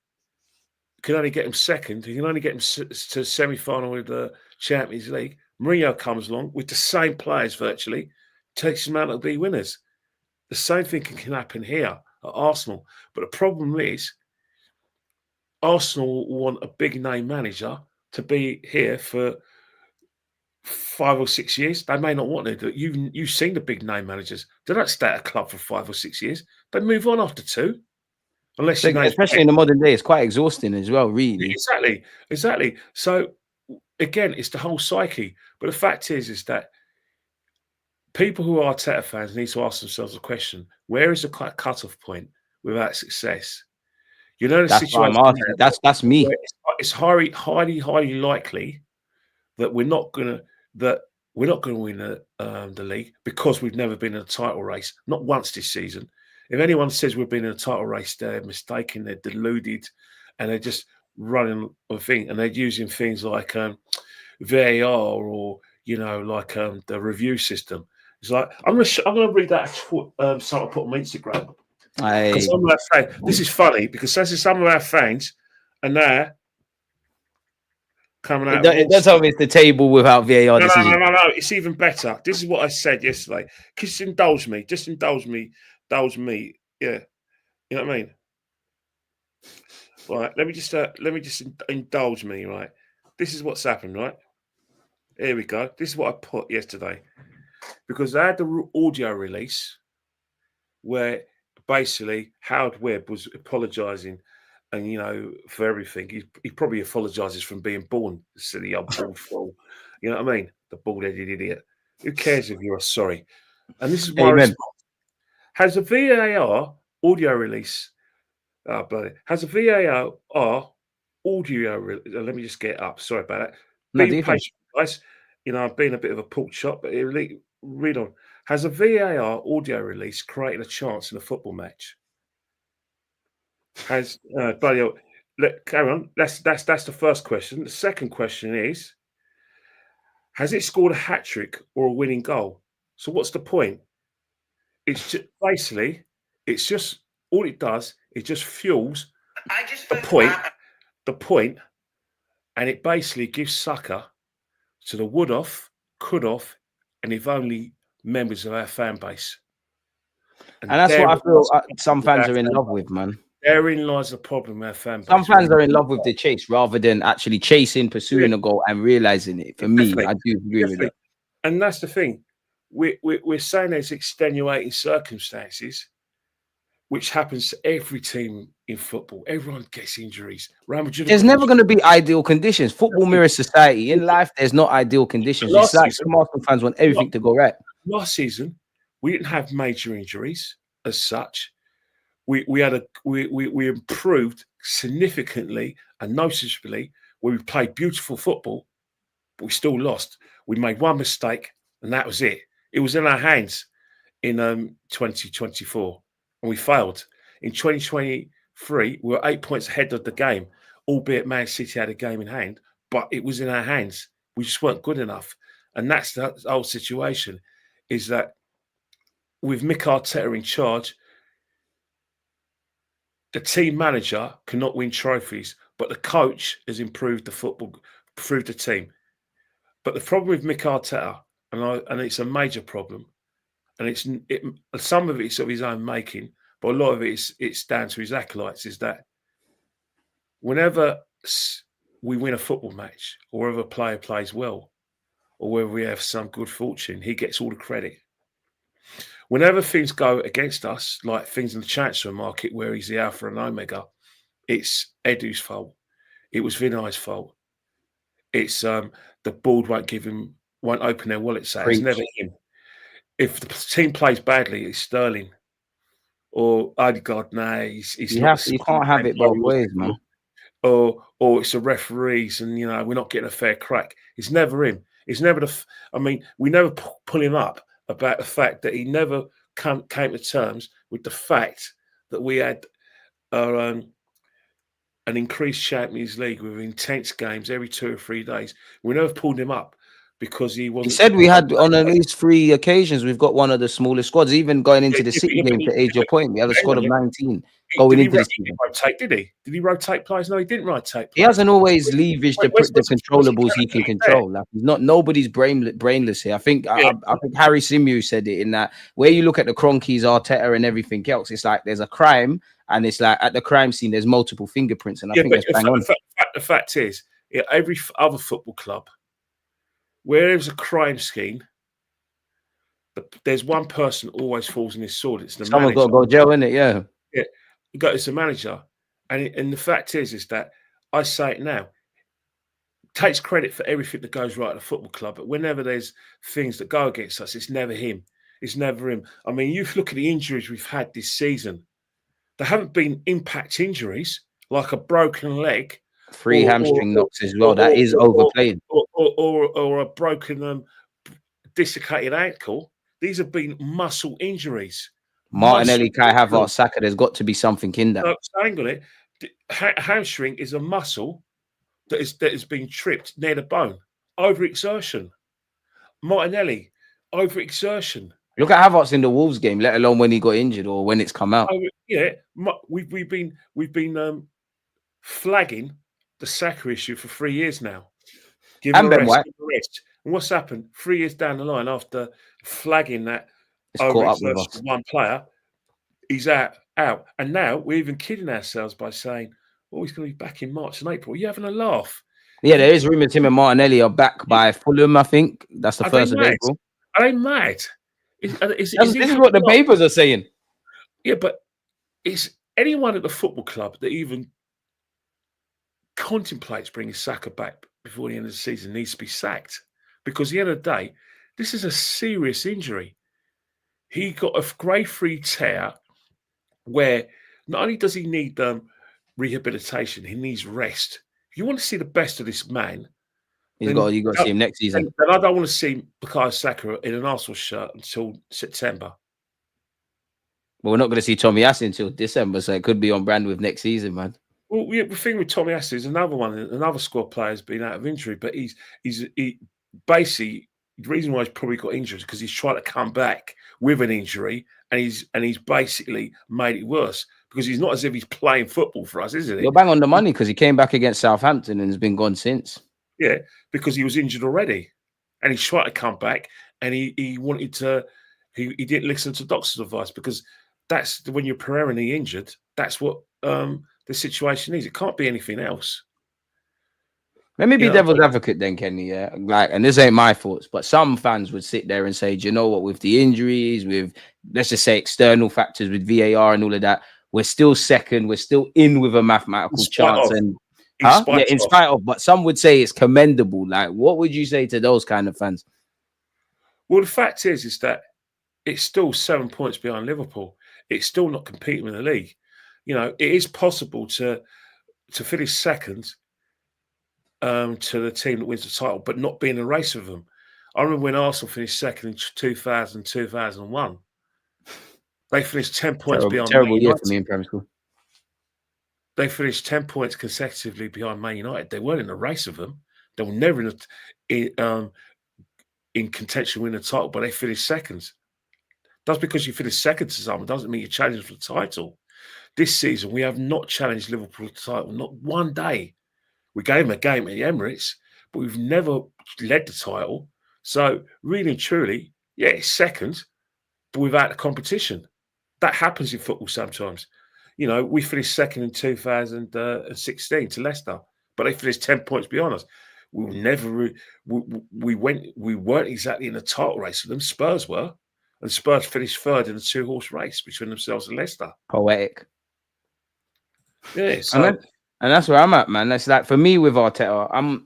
can only get him second. He can only get him to semi-final with the Champions League. Mourinho comes along with the same players virtually, takes them out to be winners. The same thing can happen here at Arsenal. But the problem is, Arsenal want a big name manager to be here for 5 or 6 years. They may not want to. You've seen the big name managers. They don't stay at a club for 5 or 6 years. They move on after 2, unless So, you name. especially in the modern day, it's quite exhausting as well, really. Exactly. So again, it's the whole psyche. But the fact is that people who are Arteta fans need to ask themselves a question: where is the cut-off point without success? You know, the That's what I'm situation asking. That's me. where it's highly likely that we're not gonna win the league because we've never been in a title race, not once this season. If anyone says we've been in a title race, they're mistaken, they're deluded, and they're just running a thing, and they're using things like VAR or like the review system. It's like I'm gonna read that something I put on my Instagram. Because some of our fans, this is funny because some of our fans are now coming out. Don't tell me it's the table without VAR decision. No. It's even better. This is what I said yesterday. Just indulge me. Indulge me. Yeah, you know what I mean. Right. Let me just indulge me. Right. This is what's happened. Right. Here we go. This is what I put yesterday because I had the audio release where basically Howard Webb was apologising. And for everything, he probably apologises from being born, the silly old bald fool. You know what I mean? The bald-headed idiot. Who cares if you're sorry? And this is my response. Has a VAR audio release? Oh, bloody! Has a VAR audio? Let me just get up. Sorry about that. Being patient, guys. I've been a bit of a pork chop, but read on. Has a VAR audio release created a chance in a football match? Has bloody hell. Carry on. That's the first question. The second question is: has it scored a hat trick or a winning goal? So what's the point? It's just, basically, it's just all it does. It just fuels the point, and it basically gives Saka to the would off, could off, and if only members of our fan base. And that's what I feel some fans are in love with, man. Therein lies the problem with our fan base. Some fans are in love with the chase rather than actually pursuing a goal and realizing it. For me, I do agree with that. And that's the thing. We're saying there's extenuating circumstances, which happens to every team in football. Everyone gets injuries. There's never going to be ideal conditions. Football mirrors society. In life, there's not ideal conditions. It's like some Arsenal fans want everything to go right. Last season, we didn't have major injuries as such. We improved significantly and noticeably. We played beautiful football, but we still lost. We made one mistake, and that was it. It was in our hands in 2024, and we failed. In 2023, we were 8 points ahead of the game, albeit Man City had a game in hand, but it was in our hands. We just weren't good enough. And that's the whole situation, is that with Mikel Arteta in charge, the team manager cannot win trophies, but the coach has improved the football, improved the team. But the problem with Mikel Arteta, and it's a major problem, and some of it's of his own making, but a lot of it's down to his acolytes, is that whenever we win a football match, or wherever a player plays well, or whether we have some good fortune, he gets all the credit. Whenever things go against us, like things in the transfer market where he's the alpha and omega, it's Edu's fault. It was Vinay's fault. It's the board won't open their wallet. So it's never him. If the team plays badly, it's Sterling. Or God, no, he's not. You can't have it both ways, man. Or it's the referees, and we're not getting a fair crack. It's never him. It's never we never pull him up about the fact that he never came to terms with the fact that we had an increased Champions League with intense games every 2 or 3 days. We never pulled him up because he wasn't. He said we had on at least 3 occasions. We've got one of the smallest squads. Even going into the City game, to age your point, we have a squad of 19 going into the season. Did he? Did he rotate players? No, he didn't rotate players. He hasn't always leveraged the controllables he can control. Like, he's not. Nobody's brainless here. I think Harry Simeon said it in that where you look at the Cronkies, Arteta, and everything else. It's like there's a crime, and it's like at the crime scene there's multiple fingerprints. And I think that's bang on. The fact is, every other football club, where there's a crime scheme, there's one person always falls in his sword. It's the someone manager. Got to go jail, innit? Yeah. It's the manager, and the fact is that I say it now. Takes credit for everything that goes right at a football club, but whenever there's things that go against us, it's never him. It's never him. I mean, you look at the injuries we've had this season. There haven't been impact injuries like a broken leg, 3 hamstring knocks as well. That is overplayed, or a broken dislocated ankle. These have been muscle injuries. Martinelli, Kai Havertz, Saka. There's got to be something in that. Hang on it. Hamstring is a muscle that has been tripped near the bone. Overexertion. Martinelli, overexertion. Look at Havertz in the Wolves game, let alone when he got injured or when it's come out. We've been flagging the Saka issue for 3 years now. And Ben White. And what's happened 3 years down the line after flagging that overexertion one player, he's out. And now we're even kidding ourselves by saying, "Oh, he's going to be back in March and April." Are you having a laugh? Yeah, there is rumours him and Martinelli are back by Fulham. I think that's the 1st of April. Are they mad? This is what the papers are saying. Yeah, but it's anyone at the football club that even contemplates bringing Saka back before the end of the season needs to be sacked, because at the end of the day, this is a serious injury. He got a grade 3 tear where not only does he need rehabilitation, he needs rest. If you want to see the best of this man, you got to see him next season. And I don't want to see Bukayo Saka in an Arsenal shirt until September. Well, we're not going to see Tomiyasu until December, so it could be on brand with next season, man. Well, the thing with Tomiyasu is another squad player has been out of injury, but he basically, the reason why he's probably got injured is because he's trying to come back with an injury, and he's basically made it worse, because he's not as if he's playing football for us, isn't he? You're bang on the money, because he came back against Southampton and has been gone since. Yeah, because he was injured already, and he's trying to come back, and he wanted to. He didn't listen to doctor's advice, because that's when you're perennially injured. That's what the situation is. It can't be anything else. Let me be devil's advocate then, Kenny. Yeah, and this ain't my thoughts, but some fans would sit there and say, "Do you know what? With the injuries, with let's just say external factors, with VAR and all of that, we're still second. We're still in with a mathematical chance." In spite of, but some would say it's commendable. Like, what would you say to those kind of fans? Well, the fact is that it's still 7 points behind Liverpool. It's still not competing in the league. It is possible to finish second to the team that wins the title, but not be in a race with them. I remember when Arsenal finished second in 2000, 2001. They finished 10 points beyond. Terrible year for me in primary school. They finished 10 points consecutively behind Man United. They weren't in a race with them. They were never in contention to win the title, but they finished seconds. That's because you finish second to someone doesn't mean you're challenging for the title. This season, we have not challenged Liverpool for the title, not one day. We gave them a game at the Emirates, but we've never led the title. So really and truly, yeah, it's second, but without the competition. That happens in football sometimes. You know, we finished second in 2016 to Leicester, but they finished 10 points beyond us. We were never we weren't exactly in a title race with them. Spurs were, and Spurs finished third in a 2-horse race between themselves and Leicester. Poetic. Yeah, so and that's where I'm at, man. That's like for me with Arteta,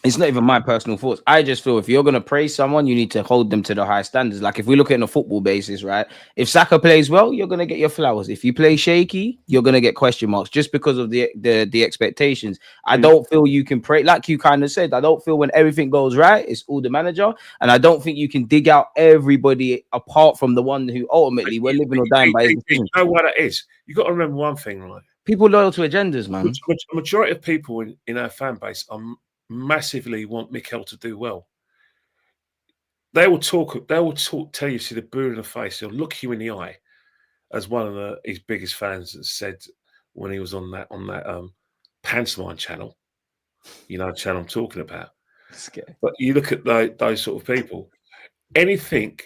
it's not even my personal thoughts. I just feel if you're going to praise someone, you need to hold them to the high standards. Like if we look at it on a football basis, right? If Saka plays well, you're going to get your flowers. If you play shaky, you're going to get question marks just because of the expectations. I don't feel you can pray, like you kind of said, I don't feel when everything goes right, it's all the manager. And I don't think you can dig out everybody apart from the one who ultimately we're living or dying by his decision. You know what it is? You got to remember one thing, right? People loyal to agendas, man. The majority of people in our fan base massively want Mikel to do well. They will tell you to the blue in the face. They'll look you in the eye, as one of his biggest fans has said when he was on that Pantomime channel. You know the channel I'm talking about. But you look at those sort of people, anything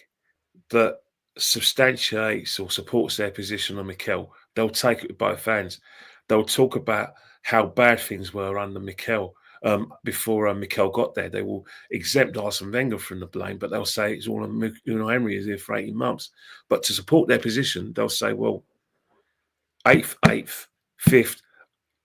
that substantiates or supports their position on Mikel, they'll take it with both hands. They'll talk about how bad things were under Mikel. Before Mikel got there, they will exempt Arsene Wenger from the blame, but they'll say it's all on Emery is here for 18 months. But to support their position, they'll say, well, 8th, 5th,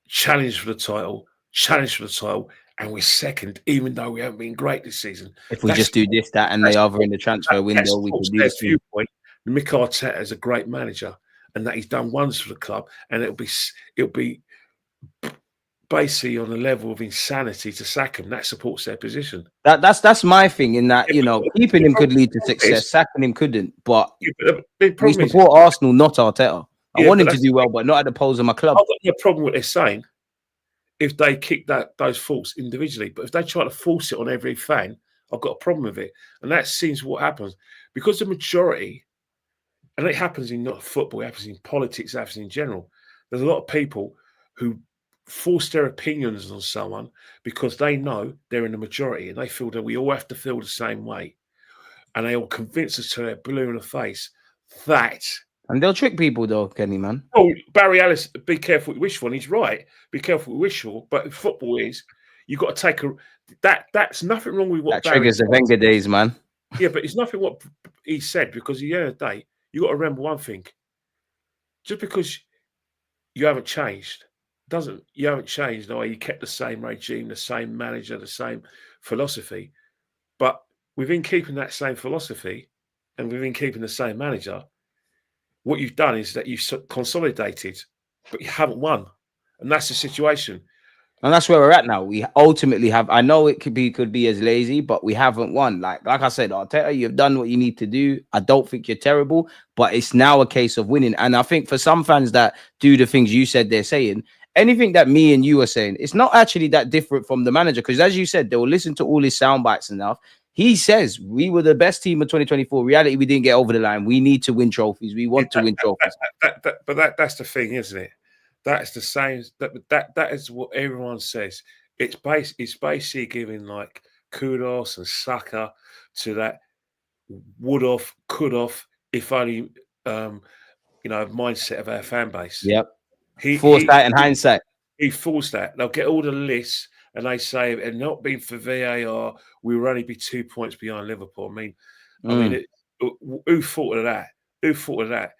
challenge for the title, and we're second, even though we haven't been great this season. If we just do this, that, and the other in the transfer window, we could do this. Viewpoint. Mikel Arteta is a great manager, and that he's done wonders for the club, and it'll be basically on the level of insanity to sack him. That supports their position. That's my thing in that, you know, keeping him could lead to success, sacking him couldn't. But we support Arsenal, not Arteta. I want him to do well, but not at the pose of my club. I've got no problem with what they're saying if they kick those faults individually. But if they try to force it on every fan, I've got a problem with it. And that seems what happens. Because the majority, and it happens in not football, it happens in politics, it happens in general. There's a lot of people who force their opinions on someone because they know they're in the majority and they feel that we all have to feel the same way. And they all convince us to their blue in the face that. And they'll trick people though, Kenny, man. Oh, Barry Ellis, be careful what you wish for. And he's right. Be careful what you wish for. But football is, you've got to take that's nothing wrong with what that triggers the Wenger days, man. Yeah, but it's nothing what he said, because at the end of the day, you got to remember one thing. Just because you haven't changed, you haven't changed the way you kept the same regime, the same manager, the same philosophy. But within keeping that same philosophy and within keeping the same manager, what you've done is that you've consolidated, but you haven't won. And that's the situation. And that's where we're at now. We ultimately have, I know it could be as lazy, but we haven't won. Like I said, Arteta, you've done what you need to do. I don't think you're terrible, but it's now a case of winning. And I think for some fans that do the things you said they're saying, anything that me and you are saying, it's not actually that different from the manager. Because as you said, they will listen to all his sound bites enough. He says we were the best team of 2024. Reality, we didn't get over the line. We need to win trophies. We want to win trophies. But that's the thing, isn't it? That's the same. That is what everyone says. It's basically giving like kudos and Saka to that would have, could have, if only mindset of our fan base. Yep. Foresight and hindsight. He forced that. They'll get all the lists and they say, if it had not been for VAR, we would only be 2 points behind Liverpool. I mean, who thought of that? Who thought of that?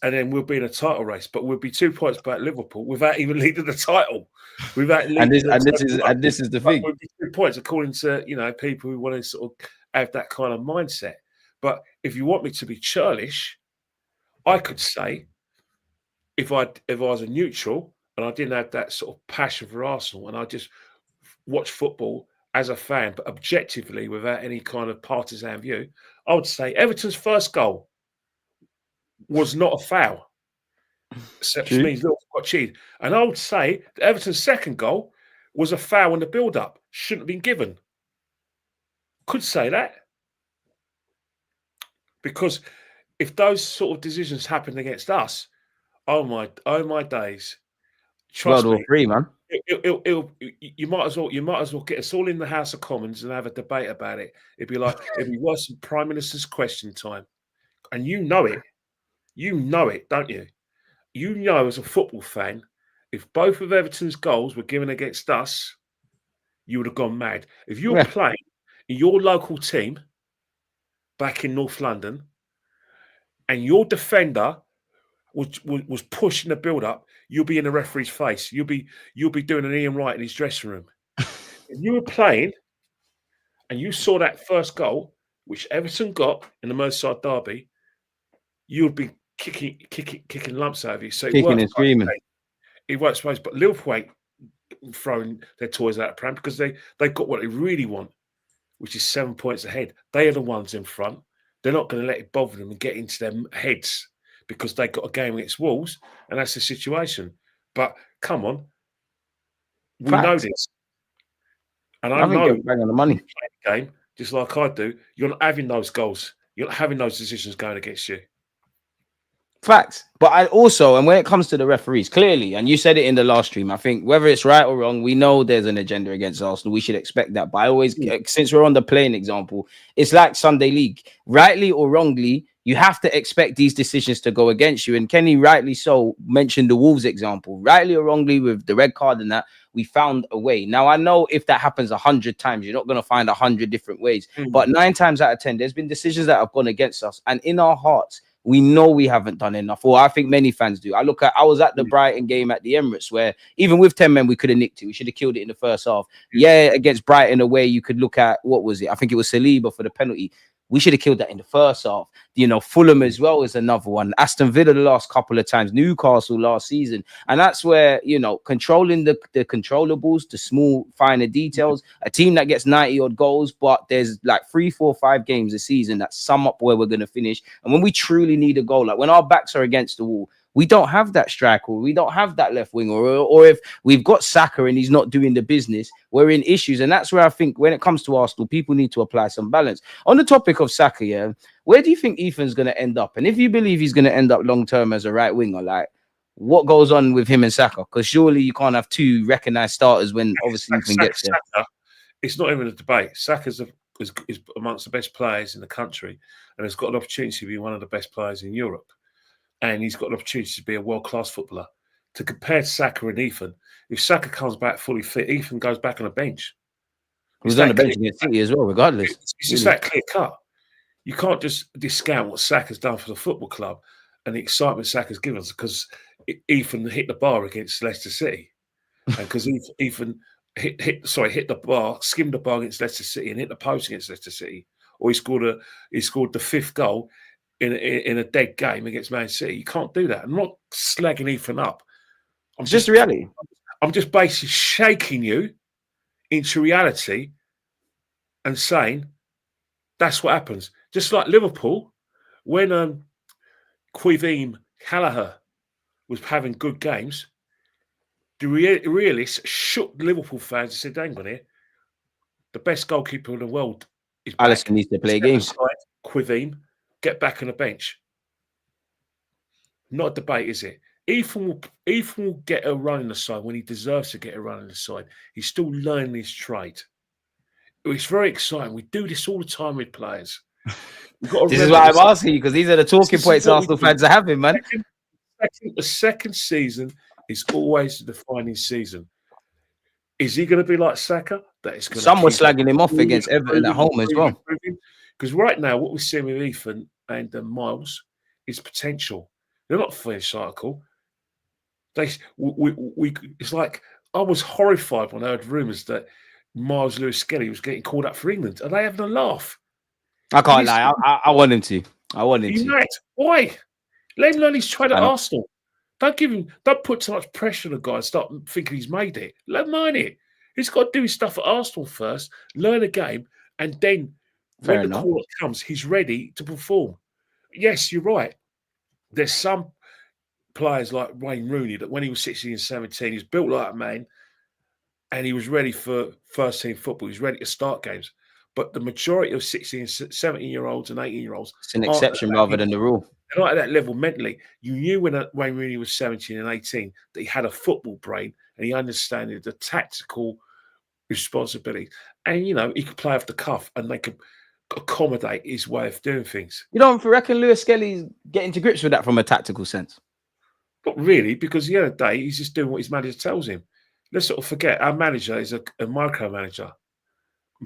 And then we'll be in a title race, but we'll be 2 points back Liverpool without even leading the title. And this is the thing. We'll be 2 points according to people who want to sort of have that kind of mindset. But if you want me to be churlish, I could say if I was a neutral and I didn't have that sort of passion for Arsenal and I just watch football as a fan, but objectively without any kind of partisan view, I would say Everton's first goal was not a foul. So which means Liverpool got cheated. And I would say that Everton's second goal was a foul in the build-up. Shouldn't have been given. Could say that. Because if those sort of decisions happened against us, oh my days. Trust me. World War III, man. You might as well get us all in the House of Commons and have a debate about it. It'd be worse than Prime Minister's question time, and you know it, don't you? You know, as a football fan, if both of Everton's goals were given against us, you would have gone mad. If you're Yeah. playing in your local team back in North London, and your defender was pushing the build up, you'll be in the referee's face. You'll be doing an Ian Wright in his dressing room. If you were playing and you saw that first goal, which Everton got in the Merseyside derby, you would be kicking lumps out of you. So it Kicking works. and screaming. It works both. But Liverpool ain't throwing their toys out of pram because they got what they really want, which is 7 points ahead. They are the ones in front. They're not going to let it bother them and get into their heads because they got a game against Wolves, and that's the situation. But come on, we know this, and I know you're bang on the money. you play the game just like I do. You're not having those goals. You're not having those decisions going against you. Facts. But I also, and when it comes to the referees, clearly, and you said it in the last stream, I think whether it's right or wrong, we know there's an agenda against Arsenal. We should expect that. But I always, since we're on the playing example, it's like Sunday League. Rightly or wrongly, you have to expect these decisions to go against you. And Kenny, rightly so, mentioned the Wolves example. Rightly or wrongly, with the red card and that, we found a way. Now, I know if that happens 100 times, you're not going to find 100 different ways. But 9 times out of 10, there's been decisions that have gone against us. And in our hearts, we know we haven't done enough, or I think many fans do. I was at the Brighton game at the Emirates where even with 10 men, we could have nicked it. We should have killed it in the first half. Yeah, against Brighton away, you could look at, what was it? I think it was Saliba for the penalty. We should have killed that in the first half. You know, Fulham as well is another one. Aston Villa the last couple of times. Newcastle last season. And that's where, you know, controlling the controllables, the small, finer details. A team that gets 90-odd goals, but there's like 3, 4, 5 games a season that sum up where we're going to finish. And when we truly need a goal, like when our backs are against the wall, we don't have that striker, we don't have that left wing, or if we've got Saka and he's not doing the business, we're in issues. And that's where I think when it comes to Arsenal, people need to apply some balance. On the topic of Saka, yeah, where do you think Ethan's going to end up? And if you believe he's going to end up long term as a right winger, like what goes on with him and Saka? Because surely you can't have 2 recognized starters when obviously Ethan gets there. Saka, it's not even a debate. Saka's is amongst the best players in the country and has got an opportunity to be one of the best players in Europe. And he's got an opportunity to be a world-class footballer. To compare Saka and Ethan, if Saka comes back fully fit, Ethan goes back on the bench. He's on the bench against City as well, regardless. It's just that clear cut. You can't just discount what Saka's done for the football club and the excitement Saka's given us because Ethan hit the bar against Leicester City. And because Ethan hit the bar, skimmed the bar against Leicester City and hit the post against Leicester City. Or he scored the 5th goal in a dead game against Man City. You can't do that. I'm not slagging Ethan up. It's just reality. I'm just basically shaking you into reality and saying that's what happens. Just like Liverpool, when Quivim Gallagher was having good games, the realists shook Liverpool fans and said, hang on here, the best goalkeeper in the world is back. Alisson needs to play games. Quivim, get back on the bench. Not a debate, is it? Ethan will get a run in the side when he deserves to get a run in the side. He's still learning his trade. It's very exciting. We do this all the time with players. This is why I'm asking you, because these are the talking points Arsenal fans are having, man. The second season is always the defining season. Is he going to be like Saka? That is going. Some were slagging him off against Everton at home as well. Because right now, what we're seeing with Ethan and Miles is potential. They're not finished article. It's like I was horrified when I heard rumours that Miles Lewis-Skelly was getting called up for England. Are they having a laugh? I can't lie. I want him to. I want him to. Mad? Why? Let him learn his trade at Arsenal. Don't put too much pressure on the guy and start thinking he's made it. Let him learn it. He's got to do his stuff at Arsenal first, learn a game, and then when the call comes, he's ready to perform. Yes, you're right. There's some players like Wayne Rooney that when he was 16 and 17, he was built like a man and he was ready for first team football. He was ready to start games. But the majority of 16, 17-year-olds and 18-year-olds... It's an exception rather than the rule. They're not at that level mentally. You knew when Wayne Rooney was 17 and 18 that he had a football brain and he understood the tactical responsibility. And, you know, he could play off the cuff and they could accommodate his way of doing things. You don't reckon Lewis Skelly's getting to grips with that from a tactical sense? Not really, because the other day he's just doing what his manager tells him. Let's sort of forget our manager is a micromanager.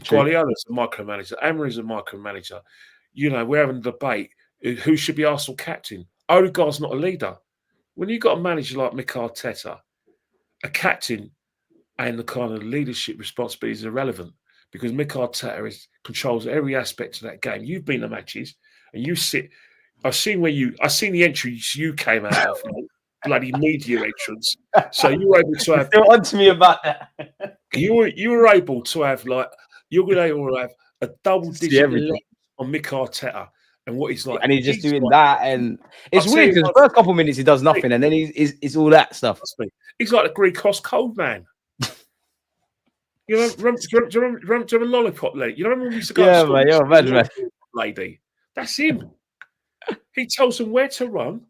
Guardiola's a micromanager. Emery's a micromanager. You know, we're having a debate who should be Arsenal captain. Odegaard's not a leader. When you've got a manager like Mikel Arteta, a captain and the kind of leadership responsibilities are irrelevant because Mikel Arteta controls every aspect of that game. You've been to matches and you sit. I've seen the entries you came out of, bloody media entrance. So you were able to have. Still on to me about that. You were able to have a double-digit lead on Mikel Arteta and what he's like, and he's just doing like, that, and it's weird because the first couple of minutes he does nothing, and then he's all that stuff. He's like the Greek Cross cold man. You know, remember Lollipop Lady? You remember when we used to go to school? Lady, that's him. He tells them where to run,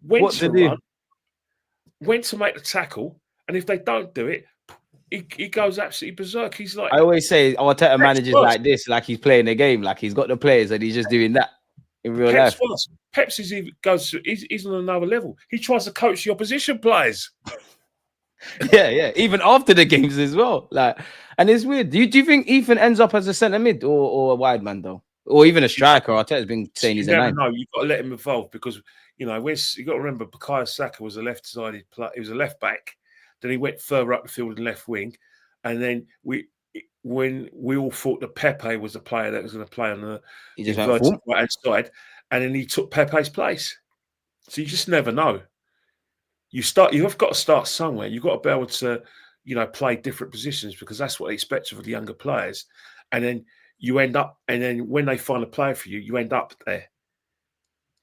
when to run, when to make the tackle, and if they don't do it, he goes absolutely berserk. He's like, I always say, Arteta manages like this, like he's playing a game, like he's got the players and he's just doing that in real life. Pep's he's on another level. He tries to coach the opposition players. Yeah, even after the games as well. Like, and it's weird. Do you think Ethan ends up as a centre mid or a wide man though, or even a striker? Arteta's been saying he's a nine. No, you've got to let him evolve because you know you got to remember Bukayo Saka was a left-sided player. He was a left back. Then he went further up the field and left wing, and then when we all thought that Pepe was the player that was going to play on the right-hand side, and then he took Pepe's place. So you just never know. You've got to start somewhere. You've got to be able to, you know, play different positions because that's what they expect of the younger players. And then you end up, and then when they find a player for you, you end up there.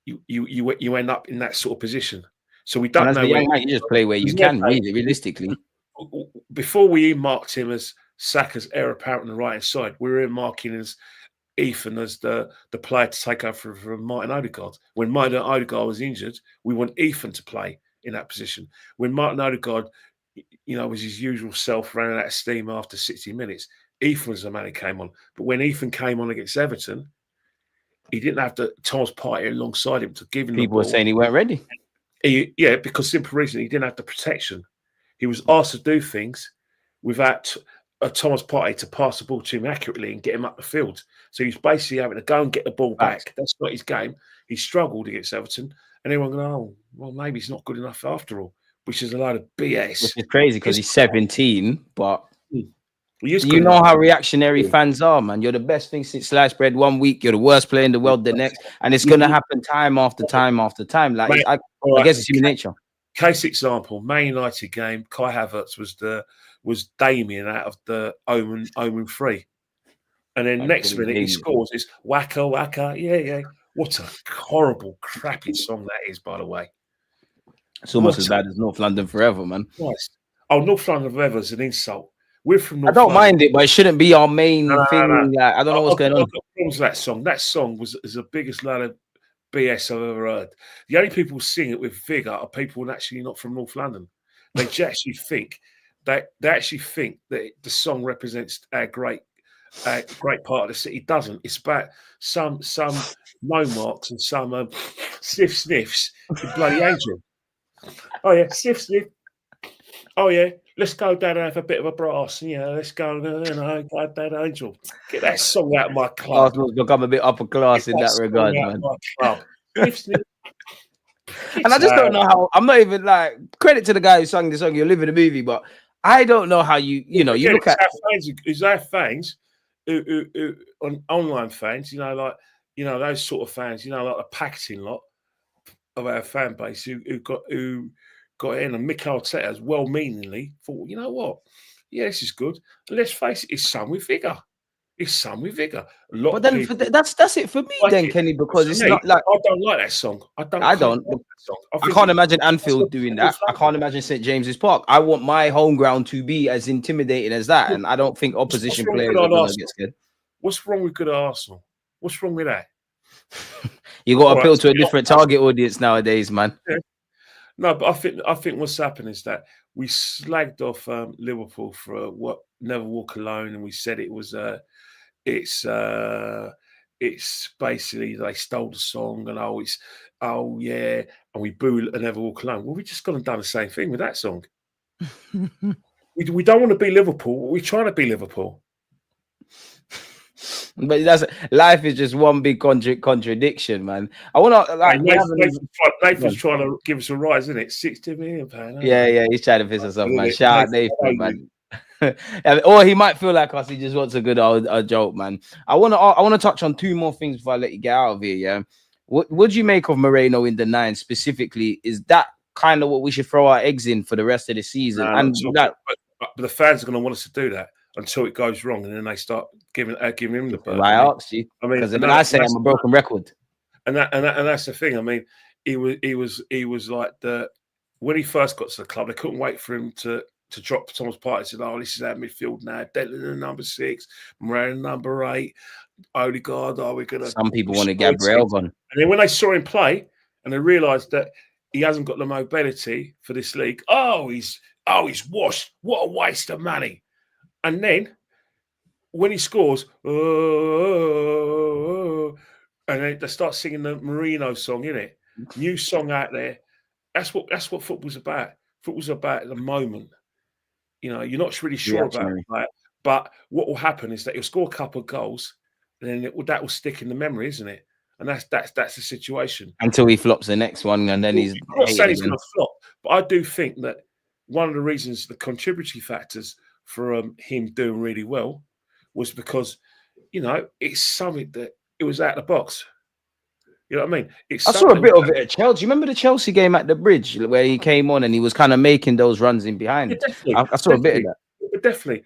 You end up in that sort of position. So we don't know. You just play where you can, really, realistically. Before we earmarked him as Saka's heir apparent on the right hand side, we were earmarking as Ethan as the player to take over from Martin Odegaard. When Martin Odegaard was injured, we want Ethan to play in that position. When Martin Odegaard, you know, was his usual self, running out of steam after 60 minutes, Ethan was the man who came on. But when Ethan came on against Everton, he didn't have Thomas Partey alongside him to give him the ball. People were saying he weren't ready. Because simple reason, he didn't have the protection. He was asked to do things without Thomas Partey to pass the ball to him accurately and get him up the field. So he's basically having to go and get the ball back. That's not his game. He struggled against Everton. And everyone going, oh, well, maybe he's not good enough after all, which is a load of BS. Which is crazy because he's 17, but you know how reactionary fans are, man. You're the best thing since sliced bread 1 week. You're the worst player in the world the next. And it's going to happen time after time after time. Like, I guess it's human nature. Case example, Man United game, Kai Havertz was Damien out of the Omen 3. And then next minute he scores. It's Waka Waka. Yeah. What a horrible, crappy song that is, by the way. It's almost as bad as North London Forever, man. Christ. Oh, North London Forever is an insult. We're from North I don't mind it, but it shouldn't be our main thing. Like, I don't know what's going on. I've got problems with that song. That song is the biggest load of BS I've ever heard. The only people who sing it with vigour are people actually not from North London. They actually think that the song represents our great part of the city. It doesn't. It's about some no marks and some sniffs in Bloody Angel. Oh yeah, sniff. Oh yeah, let's go down and have a bit of a brass. Yeah, let's go and go down Angel. Get that song out of my club. Arsenal's become a bit upper class in that regard, man. Sniff. And I just don't know how. I'm not even like credit to the guy who sang the song. You're living the movie, but I don't know how you look at our fans who on online fans, those sort of fans, like the packaging lot of our fan base who got in, and Mikel Arteta as well-meaningly thought, you know what? Yeah, this is good. And let's face it, it's sung with vigour. That's it for me, then, Kenny, because it's not like I don't like that song. I can't imagine Anfield doing that. I can't imagine St James's Park. I want my home ground to be as intimidating as that, and I don't think opposition players are going to get scared. What's wrong with good Arsenal? What's wrong with that? You got to appeal to a different target audience nowadays, man. Yeah. No, but I think what's happened is that we slagged off Liverpool for what Never Walk Alone, and we said it was it's basically they stole the song, and and we boo Never Walk Alone. Well, we just gone and done the same thing with that song. We don't want to be Liverpool. We're trying to be Liverpool. But that's life is just one big contradiction, man. I want to like Nathan's trying to give us a rise, isn't it? £60 million. Yeah, he's trying to piss us off, man. Shout out Nathan, man. Or he might feel like us. He just wants a good old joke, man. I want to touch on two more things before I let you get out of here. Yeah, what do you make of Moreno in the 9 specifically? Is that kind of what we should throw our eggs in for the rest of the season? But the fans are going to want us to do that until it goes wrong, and then they start giving him the bird. I asked you. I mean, because I say I'm a broken record, and that's the thing. I mean, he was like when he first got to the club, they couldn't wait for him to drop Thomas Partey. Said, "Oh, this is our midfield now. Declan number 6, Moreno number 8. Odegaard, are we gonna?" Some people wanted Gabriel gone, and then when they saw him play, and they realised that he hasn't got the mobility for this league. He's washed. What a waste of money. And then when he scores, and they start singing the Merino song, innit? New song out there. That's what football's about. Football's about the moment. You know, you're not really sure about it, but what will happen is that he'll score a couple of goals, and then that will stick in the memory, isn't it? And that's the situation until he flops the next one, and then he's. I'm not saying he's going to flop, but I do think that one of the reasons, the contributory factors for him doing really well, was because, you know, it's something that it was out of the box. You know what I mean? I saw a bit of it at Chelsea. You remember the Chelsea game at the Bridge where he came on and he was kind of making those runs in behind? Yeah, definitely. I saw a bit of that. But definitely.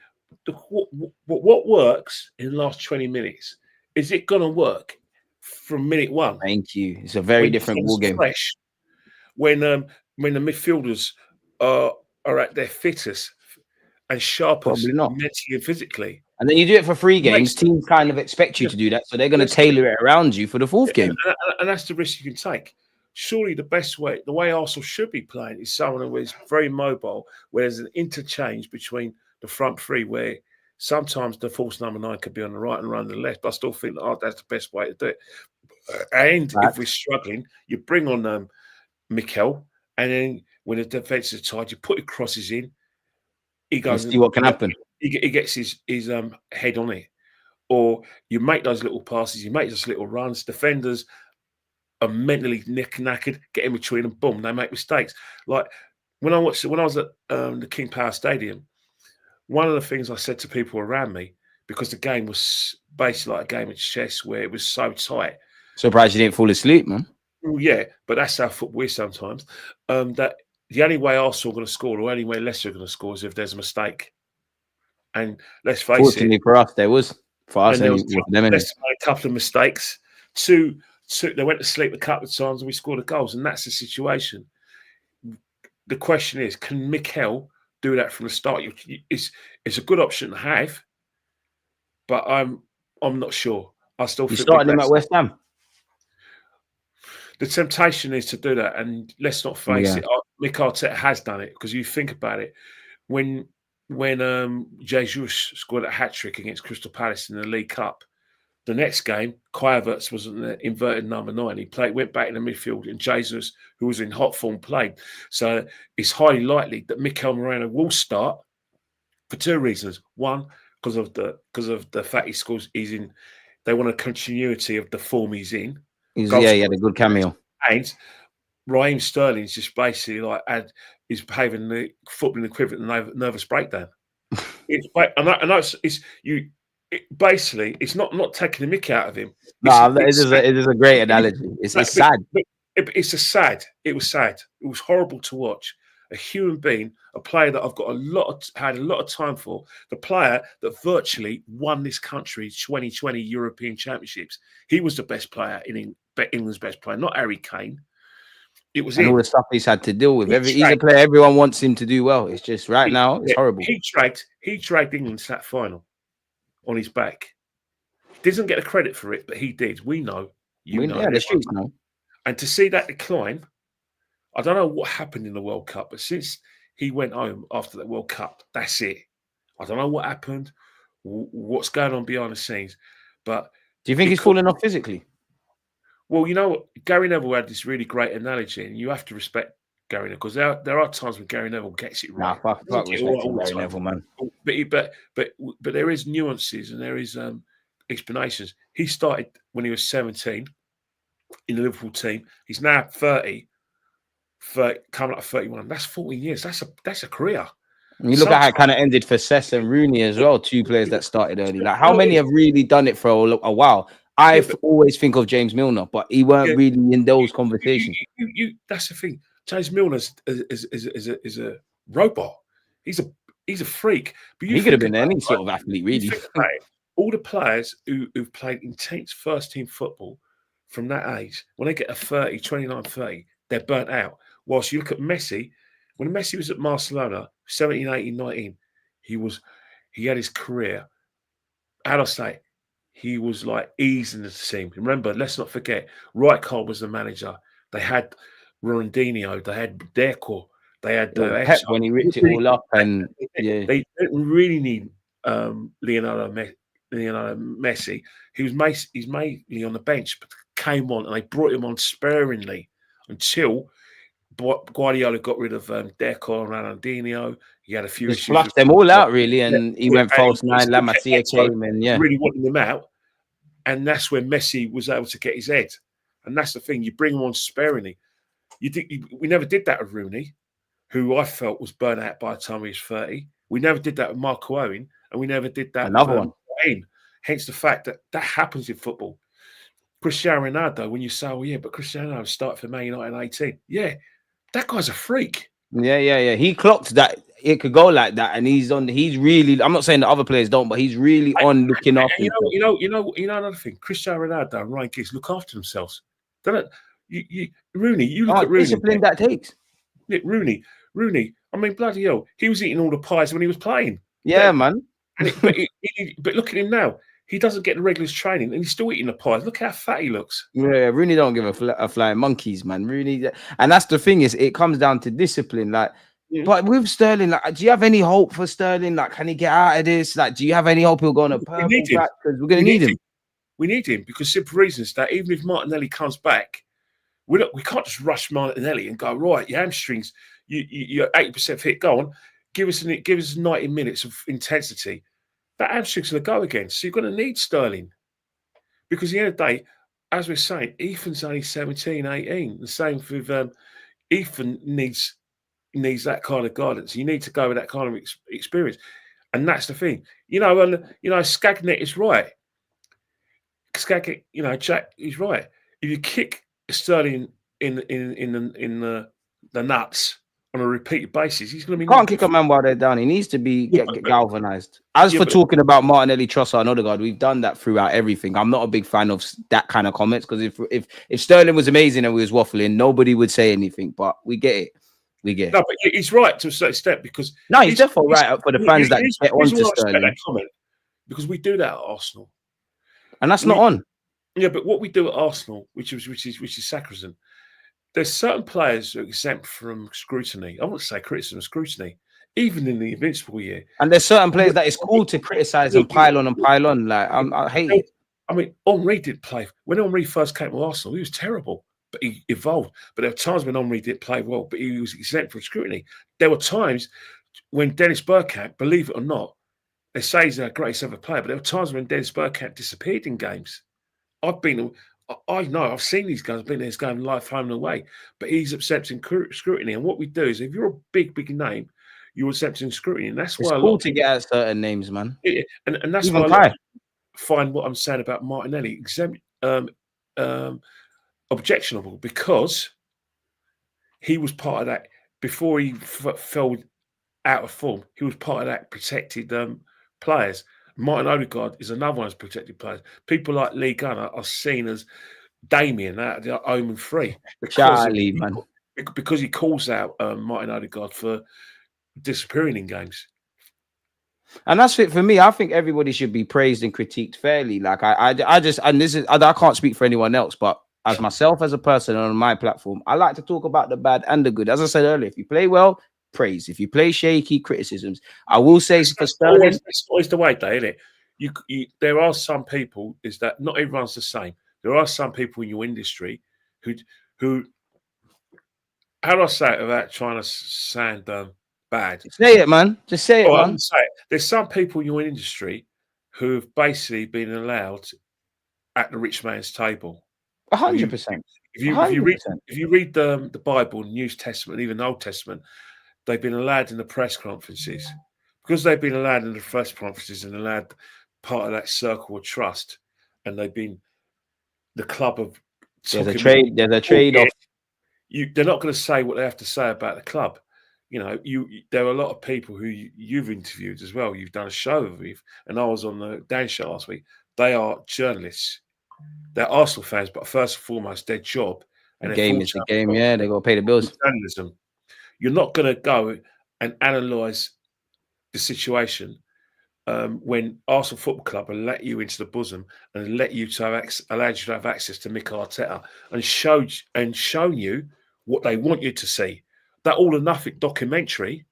What works in the last 20 minutes, is it going to work from minute 1? Thank you. It's a very different ball game. When the midfielders are at their fittest and sharpest mentally and physically. And then you do it for 3 games. Teams kind of expect you to do that, so they're going to tailor it around you for the 4th game. And that's the risk you can take. Surely the best way, the way Arsenal should be playing, is someone who is very mobile, where there's an interchange between the front 3, where sometimes the false number 9 could be on the right and run the left. But I still think that's the best way to do it. And if we're struggling, you bring on Mikel, and then when the defence is tight, you put your crosses in. He goes and see what can happen. He gets his head on it, or you make those little passes, you make those little runs. Defenders are mentally knackered, get in between them, boom, they make mistakes. Like when I was at the King Power Stadium, one of the things I said to people around me, because the game was basically like a game of chess where it was so tight. Surprised you didn't fall asleep, man. Well, yeah, but that's how football is sometimes. That the only way Arsenal are going to score, or the only way Leicester are going to score, is if there's a mistake. And let's face Fortunately for us, there was. For us, Leicester made a couple of mistakes. They went to sleep a couple of times, and we scored the goals, and that's the situation. The question is, can Mikel do that from the start? It's a good option to have, but I'm not sure. I still think starting him at West Ham. The temptation is to do that, and let's not face it. Mikel Arteta has done it, because you think about it, when Jesus scored a hat-trick against Crystal Palace in the League Cup, the next game, Kai Havertz was an inverted number 9. He went back in the midfield, and Jesus, who was in hot form, played. So it's highly likely that Mikel Merino will start for 2 reasons. One, because of the fact they want a continuity of the form he's in. He had a good cameo. And Raheem Sterling's just basically is behaving the footballing equivalent of nervous breakdown. It's not taking the mick out of him. It is a great analogy. It's sad. It was sad. It was horrible to watch. A human being, a player that I've got had a lot of time for, the player that virtually won this country's 2020 European Championships. He was the best player England's best player, not Harry Kane. It was all the stuff he's had to deal with. He's a player everyone wants him to do well. It's just now it's horrible. He dragged England to that final on his back. He doesn't get the credit for it, but he did. We know. You know. Yeah, the streets know. And to see that decline, I don't know what happened in the World Cup, but since he went home after the World Cup. That's it. I don't know what happened, what's going on behind the scenes, but Do you think he's falling off physically? well, you know, Gary Neville had this really great analogy, and you have to respect Gary Neville because there are times when Gary Neville gets it Nah, right. fuck He doesn't get it right respect to all the Gary time. Neville, man. But there is nuances and there is explanations. He started when he was 17 in the Liverpool team. He's now 30, coming up to 31. That's 14 years. That's a career. And you look at how it kind of ended for Cess and Rooney as well, two players that started early. Like, how many have really done it for a while? I always think of James Milner, but he weren't really in those conversations. That's the thing. James Milner is a robot. He's a freak. But He could have been any sort of athlete, really. All the players who've played intense first team football from that age, when they get a 30, 29, 30, they're burnt out. Whilst you look at Messi, when Messi was at Barcelona, 17, 18, 19, he had his career. How do I say? He was like easing the team. Remember, let's not forget, Rijkaard was the manager. They had Ronaldinho, they had Deco, they had Pep when he ripped it all up, and they didn't really need Leonardo Messi. He's mainly on the bench, but came on and they brought him on sparingly until Guardiola got rid of Deco and Ronaldinho. He had a few just issues. Flushed them all out, really, and he went false nine. La Masia came, and really wanting them out. And that's when Messi was able to get his head. And that's the thing. You bring him on sparingly. We never did that with Rooney, who I felt was burnt out by the time he was 30. We never did that with Marco Owen, and we never did that Another one. Hence the fact that happens in football. Cristiano Ronaldo, when you say, oh, yeah, but Cristiano Ronaldo started for Man United in 18. Yeah, that guy's a freak. Yeah. He clocked that it could go like that, and he's really. I'm not saying the other players don't, but he's really on looking after. You know another thing. Cristiano Ronaldo and Ryan Giggs look after themselves. They don't. Rooney. You look at Rooney. Discipline that takes. Rooney. I mean, bloody hell, he was eating all the pies when he was playing. Yeah, man. But look at him now. He doesn't get the regular training, and he's still eating the pies. Look how fat he looks. Yeah, Rooney don't give a flying monkeys, man. Rooney, and that's the thing, is it comes down to discipline. Like, but with Sterling, like, do you have any hope for Sterling? Like, can he get out of this? Like, do you have any hope he'll go on a purple track? Because we're going to need him. We need him because simple reasons that even if Martinelli comes back, we can't just rush Martinelli and go, right, your hamstrings, you're 80% fit. Go on, give us 90 minutes of intensity. That hamstring's going to go again. So you're going to need Sterling. Because at the end of the day, as we're saying, Ethan's only 17, 18. The same with Ethan needs that kind of guidance. You need to go with that kind of experience. And that's the thing. Skagnet is right. Jack is right. If you kick Sterling in the nuts on a repeated basis, he's going to be. Can't kick a man while they're down. He needs to be get galvanized. As for talking about Martinelli, Trossard, and Odegaard, we've done that throughout everything. I'm not a big fan of that kind of comments because if Sterling was amazing and we was waffling, nobody would say anything. But we get it. No, but he's right to a certain extent because he's definitely right for the fans that get onto Sterling. Because we do that at Arsenal, and that's not on. Yeah, but what we do at Arsenal, which is sacrosanct, there's certain players who are exempt from scrutiny. I won't say criticism, scrutiny, even in the Invincible year. And there's certain players that it's cool to criticize and pile on. Like I hate it. I mean, Henry did play when Henry first came to Arsenal. He was terrible, but he evolved. But there were times when Henry did play well, but he was exempt from scrutiny. There were times when Dennis Bergkamp, believe it or not, they say he's our greatest ever player, but there were times when Dennis Bergkamp disappeared in games. I've seen these guys. I've been there, this game life home and away, but he's accepting scrutiny. And what we do is, if you're a big name, you're accepting scrutiny, and that's why it's cool to get at certain names, man. And that's why I find what I'm saying about Martinelli objectionable, because he was part of that before he fell out of form. He was part of that protected players. Martin Odegaard is another one of those protected players. People like Lee Gunner are seen as Damien out of the Omen 3. Because he calls out Martin Odegaard for disappearing in games. And that's it for me. I think everybody should be praised and critiqued fairly. Like I can't speak for anyone else, but as myself as a person on my platform, I like to talk about the bad and the good. As I said earlier, if you play well, praise. If you play shaky, criticisms. I will say for Sterling, it's always the way, though, isn't it? There are some people. Is that not everyone's the same? There are some people in your industry who. How do I say it without trying to sound bad? Say it, man. Just say it, I'm man. gonna say it. There's some people in your industry who have basically been allowed at the rich man's table. 100%. If you read the Bible, New Testament, even Old Testament, they've been allowed in the press conferences because they've been allowed in the press conferences and allowed part of that circle of trust, and they've been the club of. There's a trade off. They're not going to say what they have to say about the club. You know, there are a lot of people who you've interviewed as well. You've done a show with, and I was on the Dan show last week. They are journalists. They're Arsenal fans, but first and foremost, their job and the game is the game. Yeah, they got to pay the bills. Journalism. You're not going to go and analyse the situation when Arsenal Football Club will let you into the bosom and let you to have allowed you to have access to Mikel Arteta and shown you what they want you to see. That All or Nothing documentary.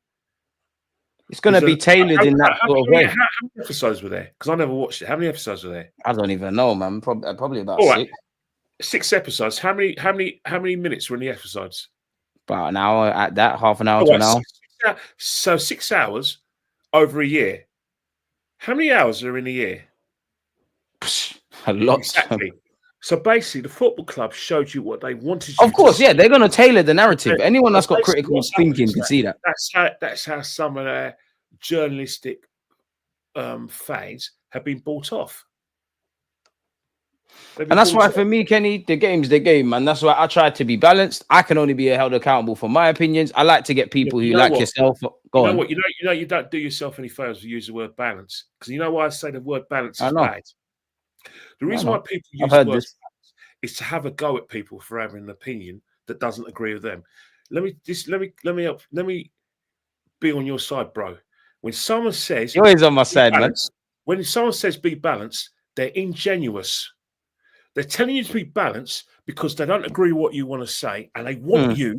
It's going to be tailored in that sort of way. How many episodes were there? Because I never watched it. How many episodes were there? I don't even know, man. Probably about All 6. Right. 6 episodes. How many minutes were in the episodes? About an hour at that, half an hour to an hour. So 6 hours over a year. How many hours are in a year? A lot. Exactly. So basically, the football club showed you what they wanted you Of course, to yeah, see. they're going to tailor the narrative. Anyone that's got critical thinking can see that. That's how some of their journalistic fans have been bought off. And that's why, for me, Kenny, the game's the game, man. That's why I try to be balanced. I can only be held accountable for my opinions. I like to get people who like yourself. Go on. You know, you don't do yourself any favors to use the word balance, because you know why I say the word balance is bad. The reason why people use the word balance is to have a go at people for having an opinion that doesn't agree with them. Let me be on your side, bro. When someone says you're always on my side, man. When someone says be balanced, they're ingenuous. They're telling you to be balanced because they don't agree with what you want to say, and they want you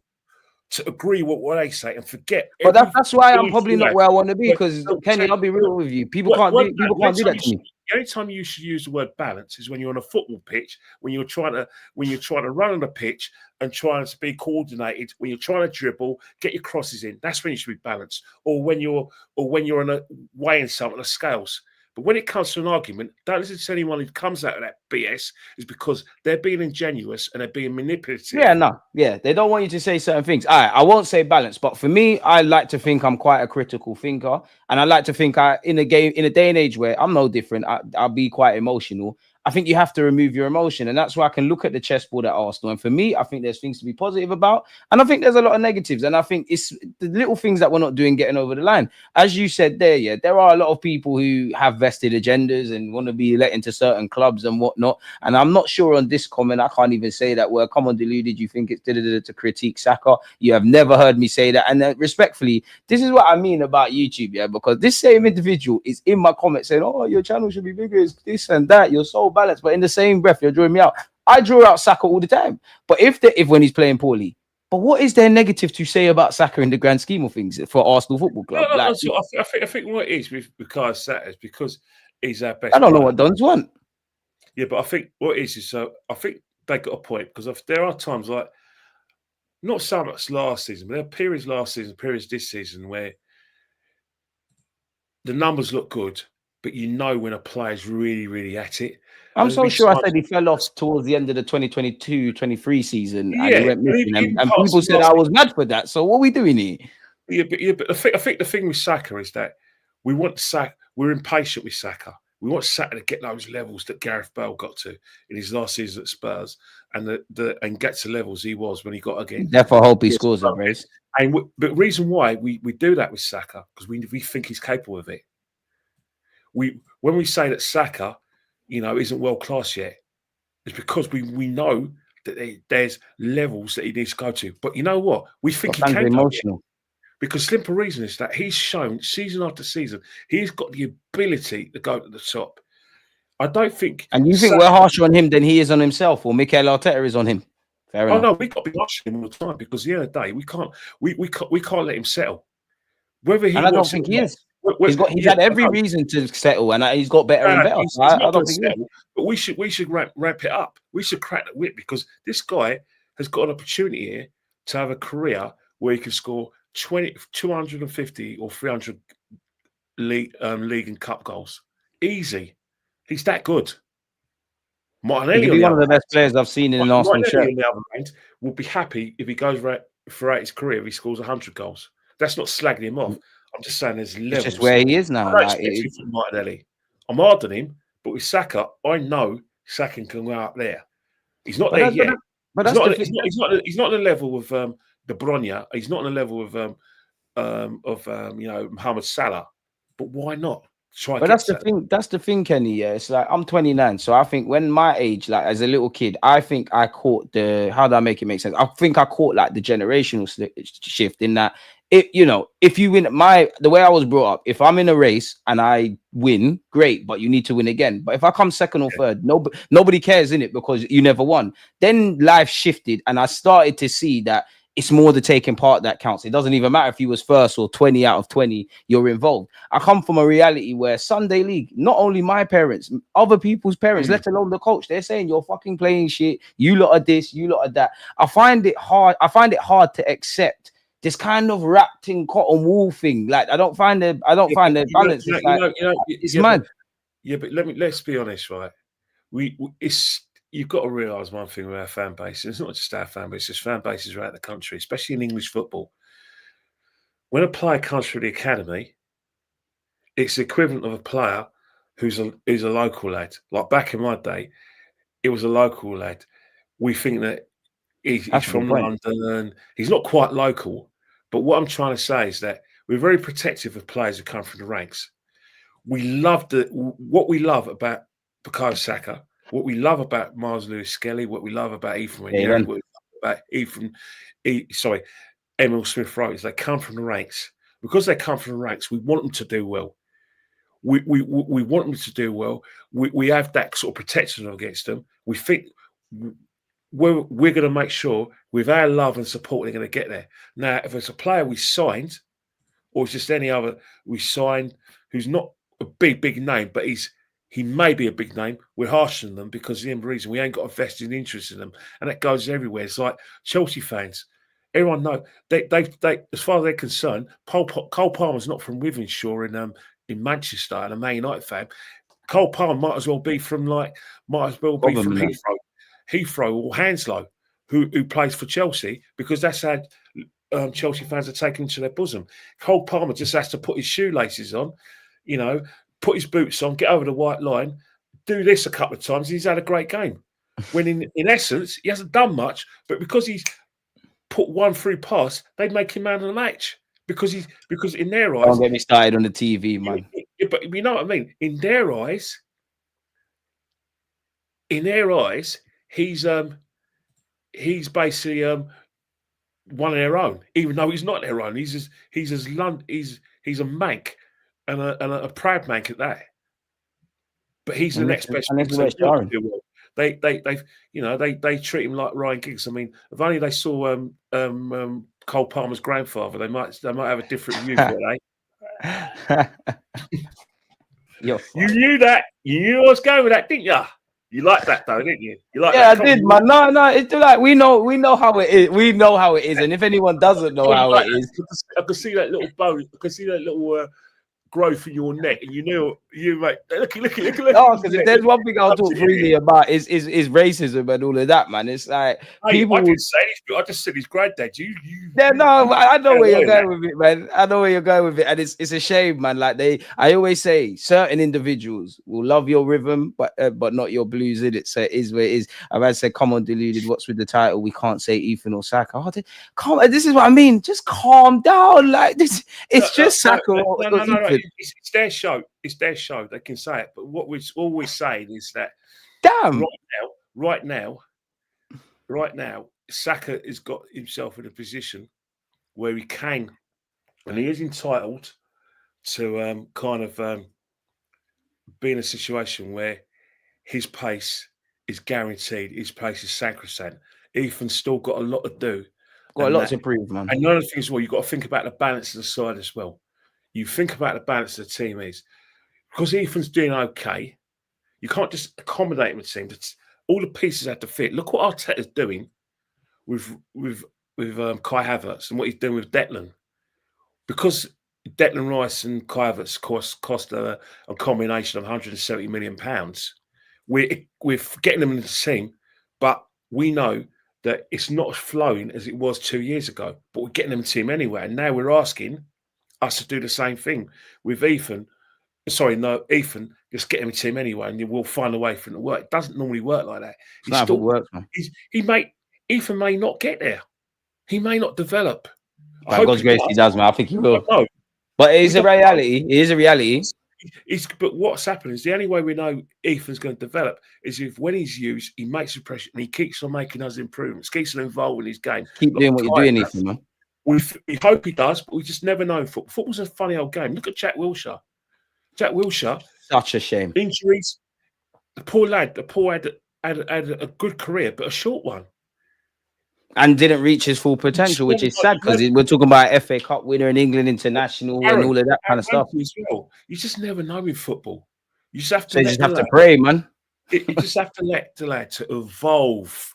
to agree with what they say and forget. But that's why I'm probably not where I want to be, because Kenny, I'll be real with you. People can't do that to me. The only time you should use the word balance is when you're on a football pitch, when you're trying to run on the pitch and trying to be coordinated, when you're trying to dribble, get your crosses in. That's when you should be balanced, or when you're on a weighing something, the scales. But when it comes to an argument, don't listen to anyone who comes out of that BS, is because they're being ingenuous and they're being manipulative. Yeah, they don't want you to say certain things. I won't say balance, but for me, I like to think I'm quite a critical thinker, and I like to think in a day and age where I'm no different, I'll be quite emotional. I think you have to remove your emotion, and that's why I can look at the chessboard at Arsenal. And for me, I think there's things to be positive about, and I think there's a lot of negatives. And I think it's the little things that we're not doing getting over the line. As you said there, there are a lot of people who have vested agendas and want to be let into certain clubs and whatnot. And I'm not sure on this comment. I can't even say that word. Come on, deluded. You think it's to critique Saka? You have never heard me say that. And respectfully, this is what I mean about YouTube, because this same individual is in my comment saying, "Oh, your channel should be bigger. It's this and that. You're so balanced." But in the same breath, you're drawing me out. I draw out Saka all the time. But if when he's playing poorly, but what is there negative to say about Saka in the grand scheme of things for Arsenal Football Club? I think what it is with Saka is because he's our best. I don't know what Dons want. Yeah, but I think what it is so I think they got a point, because there are times, like, not so much last season, but there are periods last season, periods this season where the numbers look good, but you know when a player's really, really at it. I'm so sure I said he fell off towards the end of the 2022-23 season, and he went missing. And people said I was mad for that. So what are we doing here? But I think the thing with Saka is that we're impatient with Saka. We want Saka to get those levels that Gareth Bale got to in his last season at Spurs, and get to levels he was when he got again. Therefore, hope he scores that race. But the reason why we do that with Saka, because we think he's capable of it. When we say that Saka, isn't world class yet, it's because we know that there's levels that he needs to go to. But you know what? We think he can be emotional. Because simple reason is that he's shown season after season he's got the ability to go to the top. I don't think. And you think we're harsher on him than he is on himself, or Mikel Arteta is on him? Fair Oh enough. no, we got to be watching him all the time because at the end of the day, we can't let him settle. Whether he And I don't wants it think or he not. is. He's had I every know. reason to settle, and he's got better and No, better. he's, So he's I not don't going to think he is. settle, but we should ramp it up. We should crack the whip because this guy has got an opportunity here to have a career where he can score 250 or 300 league and cup goals. Easy. He's that good. He could Martinelli on be the one of other the hand, best players I've seen in an Arsenal Martinelli shirt. on the other hand will be happy if he goes throughout his career if he scores 100 goals. That's not slagging him off. I'm just saying there's It's just levels. where he is I now. don't Like, expect it from Martinelli. I'm hard on him, but with Saka, I know Saka can go out there. He's not but there that, but, yet. that, but He's that's not. the He's thing. not. He's not. He's not on the level of De Bruyne. He's not on the level of Mohamed Salah. But why not try But get that's the Salah? thing. That's the thing, Kenny. Yeah, it's like I'm 29, so I think when my age, like as a little kid, I think I caught the. How do I make it make sense? I think I caught like the generational shift in that. If you win the way I was brought up, if I'm in a race and I win, great, but you need to win again. But if I come second or third, nobody cares in it because you never won. Then life shifted, and I started to see that it's more the taking part that counts. It doesn't even matter if you was first or 20 out of 20, you're involved. I come from a reality where Sunday League, not only my parents, other people's parents, let alone the coach, they're saying you're fucking playing shit. You lot are this, you lot are that. I find it hard to accept this kind of wrapped in cotton wool thing. Like I don't find the balance. It's mad. But let's be honest, right? You've got to realise one thing with our fan base. It's not just our fan base; it's fan bases throughout the country, especially in English football. When a player comes through the academy, it's the equivalent of a player who's a local lad. Like back in my day, it was a local lad. We think that he's That's a good from point. London. He's not quite local, but what I'm trying to say is that we're very protective of players who come from the ranks. What we love about Bukayo Saka, what we love about Miles Lewis-Skelly, what we love about Ethan Nwaneri, what we love about Emil Smith-Rowe is they come from the ranks. Because they come from the ranks, we want them to do well. We want them to do well. We have that sort of protection against them. We think we're going to make sure with our love and support they're going to get there. Now, if it's a player we signed, or it's just any other we signed who's not a big name, but he may be a big name, we're harsher than them because the end reason we ain't got a vested interest in them, and that goes everywhere. It's like Chelsea fans. Everyone knows they as far as they're concerned, Cole Palmer's not from Wythenshawe in Manchester and a Man United fan. Cole Palmer might as well be from Heathrow or Hounslow, who plays for Chelsea, because that's how Chelsea fans are taken to their bosom. Cole Palmer just has to put his shoelaces on, put his boots on, get over the white line, do this a couple of times, and he's had a great game. When in essence, he hasn't done much, but because he's put one through pass, they make him man of the match. Because in their eyes, don't get me started on the TV, man. But you know what I mean? In their eyes, he's basically one of their own, even though he's not their own. He's a mank and a proud mank at that. But he's the next best thing. So they treat him like Ryan Giggs. I mean, if only they saw Cole Palmer's grandfather, they might have a different view for it, eh? You knew that. You knew I was going with that, didn't you? You like that though, didn't you? You like yeah, that? I did, man. No, it's like we know how it is. We know how it is, and if anyone doesn't know how it is, I can see that little bone. I can see that little growth in your neck, and you mate. Look. no, because if there's one thing I'll talk freely about is racism and all of that, man. It's like people. I didn't say this, I just said his granddad. Yeah, no, I know where you're going with it, man. I know where you're going with it, and it's a shame, man. Like I always say, certain individuals will love your rhythm, but not your blues in it. So it is where it is. I've had said, "Come on, deluded. What's with the title? We can't say Ethan or Saka." Oh, this is what I mean. Just calm down, like this. It's just Saka. No. It's their show. It's their show. They can say it. But what we're always saying is that, right now, Saka has got himself in a position where he can, and he is entitled to be in a situation where his pace is guaranteed, his pace is sacrosanct. Ethan's still got a lot to do. Got a lot to prove, man. And another thing as well, you've got to think about the balance of the side as well. You think about the balance of the team is because Ethan's doing okay. You can't just accommodate him. It seems all the pieces have to fit. Look what Arteta's doing with Kai Havertz and what he's doing with Declan. Because Declan Rice and Kai Havertz cost a combination of 170 million pounds. We're getting them in the team, but we know that it's not as flowing as it was 2 years ago. But we're getting them in the team anyway, and now we're asking us to do the same thing with Ethan. Sorry, no, Ethan, just get him a team anyway, and we'll find a way for it to work. It doesn't normally work like that. It's not how it works, man. Ethan may not get there. He may not develop. By God's grace, he does, man. I think he will. But it is a reality. It is a reality. But what's happened is the only way we know Ethan's going to develop is if when he's used, he makes impression and he keeps on making us improvements, keeps on involved in his game. Keep doing what you're doing, Ethan, man. We hope he does, but we just never know. Football's a funny old game. Look at Jack Wilshere. Jack Wilshere. Such a shame. Injuries. The poor lad. Had a good career, but a short one. And didn't reach his full potential, which is sad because we're talking about FA Cup winner in England international and all of that kind of stuff. As well. You just never know in football. You just have to. So you just have to pray, man. You just have to let the lad to evolve.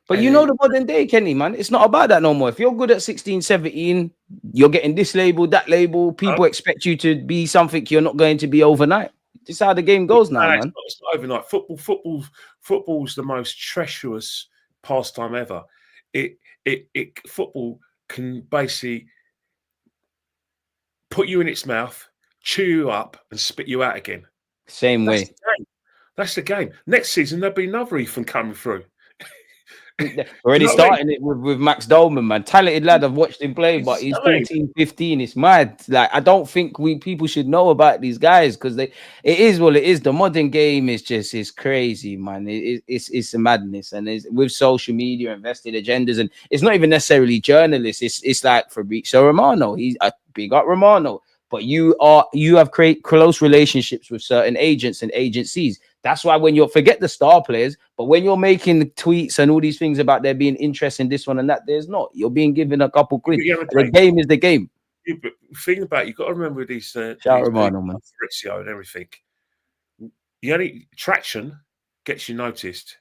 But you know the modern day, Kenny, man. It's not about that no more. If you're good at 16, 17, you're getting this label, that label. People expect you to be something you're not going to be overnight. This is how the game goes now, man. It's not overnight. Football's the most treacherous pastime ever. Football can basically put you in its mouth, chew you up, and spit you out again. Same way. That's the game. Next season there'll be another Ethan coming through. Already starting it with Max Dolman, man. Talented lad. I've watched him play, but he's 14, 15. It's mad. Like, I don't think people should know about these guys because it is what it is. The modern game is crazy, man. It's a madness. And with social media and vested agendas, and it's not even necessarily journalists. It's like Fabrizio Romano. He's a big up Romano. But you have created close relationships with certain agents and agencies. That's why when you forget the star players, but when you're making tweets and all these things about there being interest in this one and that, there's not. You're being given a couple quid. The game is the game. Yeah, but think about it, you've got to remember these shout Romano, man. Fabrizio and everything. The only traction gets you noticed.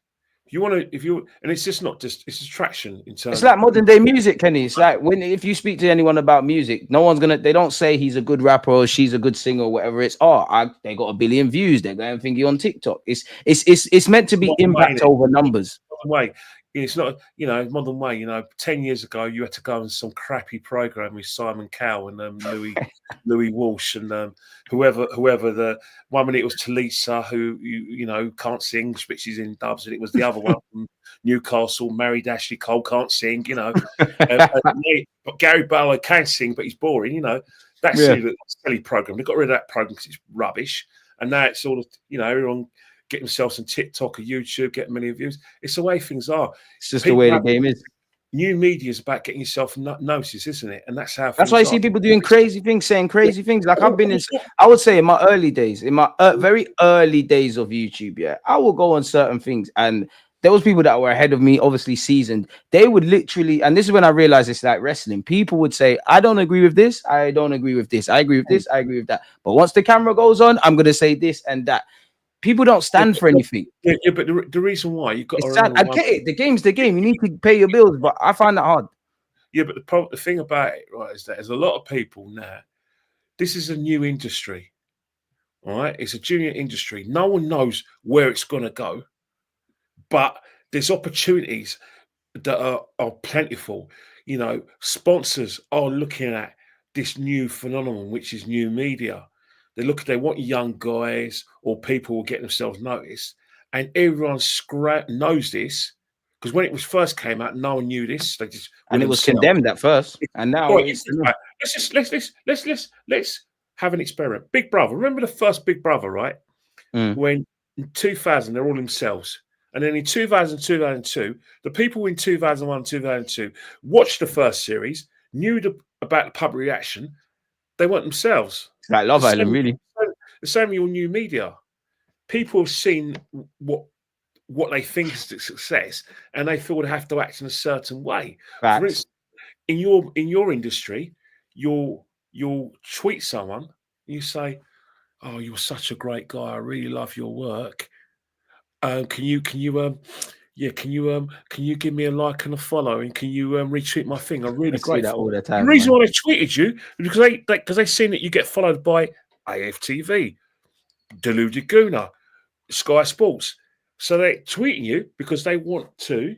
And it's just not just it's traction in terms. It's like modern day music, Kenny. It's like if you speak to anyone about music, they don't say he's a good rapper or she's a good singer or whatever. It's they got 1 billion views. They're going thingy on TikTok. It's meant to be impact over numbers. Way. It's not, modern way. 10 years ago, you had to go on some crappy program with Simon Cowell and Louis Walsh and whoever the 1 minute it was Talisa, who can't sing, but she's in dubs, and it was the other one from Newcastle, married Ashley Cole, can't sing, but Gary Barlow can sing, but he's boring, That's a silly program. They got rid of that program because it's rubbish, and now it's all everyone get themselves on TikTok or YouTube, get a million views. It's the way things are. It's just the way the game is. New media is about getting yourself noticed, isn't it? And that's how. That's why I see people doing crazy things, saying crazy things. Like I've been in, I would say in my early days, in my very early days of YouTube, I will go on certain things, and there was people that were ahead of me, obviously seasoned. They would literally, and this is when I realized it's like wrestling. People would say, "I don't agree with this. I don't agree with this. I agree with this. I agree with that." But once the camera goes on, I'm going to say this and that. People don't stand for anything. Yeah, but the reason why you've got I get it. The game's the game. You need to pay your bills, but I find that hard. Yeah, but the thing about it, right, is that there's a lot of people now. This is a new industry, all right? It's a junior industry. No one knows where it's going to go, but there's opportunities that are plentiful. Sponsors are looking at this new phenomenon, which is new media. They want young guys or people who get themselves noticed, and everyone knows this because when it was first came out, no one knew this. They just and it was condemned at first, and now let's have an experiment. Big Brother, remember the first Big Brother, right? When in 2000 they're all themselves, and then in 2000, 2002, the people in 2001, 2002 watched the first series, knew about the public reaction. They weren't themselves. It's like Love Island, really. The same with your new media. People have seen what what they think is success, and they feel they have to act in a certain way. For Facts. instance, in your industry, you'll tweet someone, you say, "Oh, you're such a great guy. I really love your work. Can you can you give me a like and a follow, and can you retweet my thing? I'm I really see that grateful." all the The time, reason man. why they tweeted you is because they seen that you get followed by AFTV, Deluded Gooner, Sky Sports. So they're tweeting you because they want to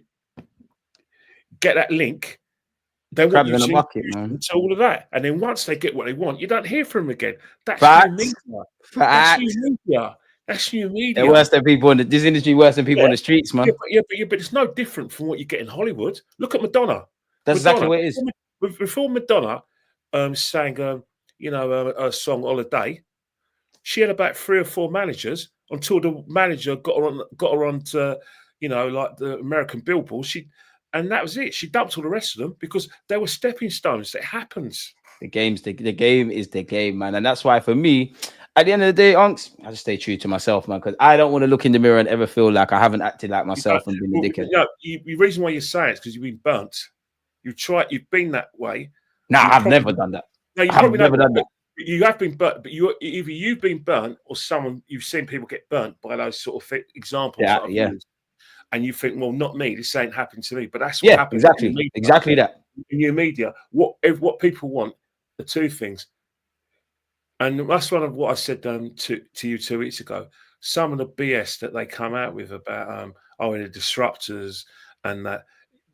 get that link. They want Crabs you in a to bucket, man. to all of that. And then once they get what they want, you don't hear from them again. That's new Facts. media. That's new Facts. media. That's new They're media. worse than people in this industry, worse than people Yeah, on the streets, man. but it's no different from what you get in Hollywood. Look at Madonna. That's exactly Madonna, what it is. before Madonna sang, a song "Holiday," she had about 3 or 4 managers until the manager got her on to, like the American Billboard. And that was it. She dumped all the rest of them because they were stepping stones. It happens. The game is the game, man. And that's why for me, at the end of the day, Unks, I just stay true to myself, man, because I don't want to look in the mirror and ever feel like I haven't acted like You know, myself and been a well, dickhead. the reason why you say it is because you've been burnt. You've been that way. Nah, You I've probably never done that. No, you I've probably never done know. that. You have been burnt, but either you've been burnt or someone you've seen people get burnt by those sort of examples Yeah, that I've yeah. used, and you think, well, not me. This ain't happened to me, but that's what Yeah, happens in the exactly. media. Exactly that. In your media, what people want are 2 things, and that's one of what I said to you 2 weeks ago. Some of the BS that they come out with about the disruptors and that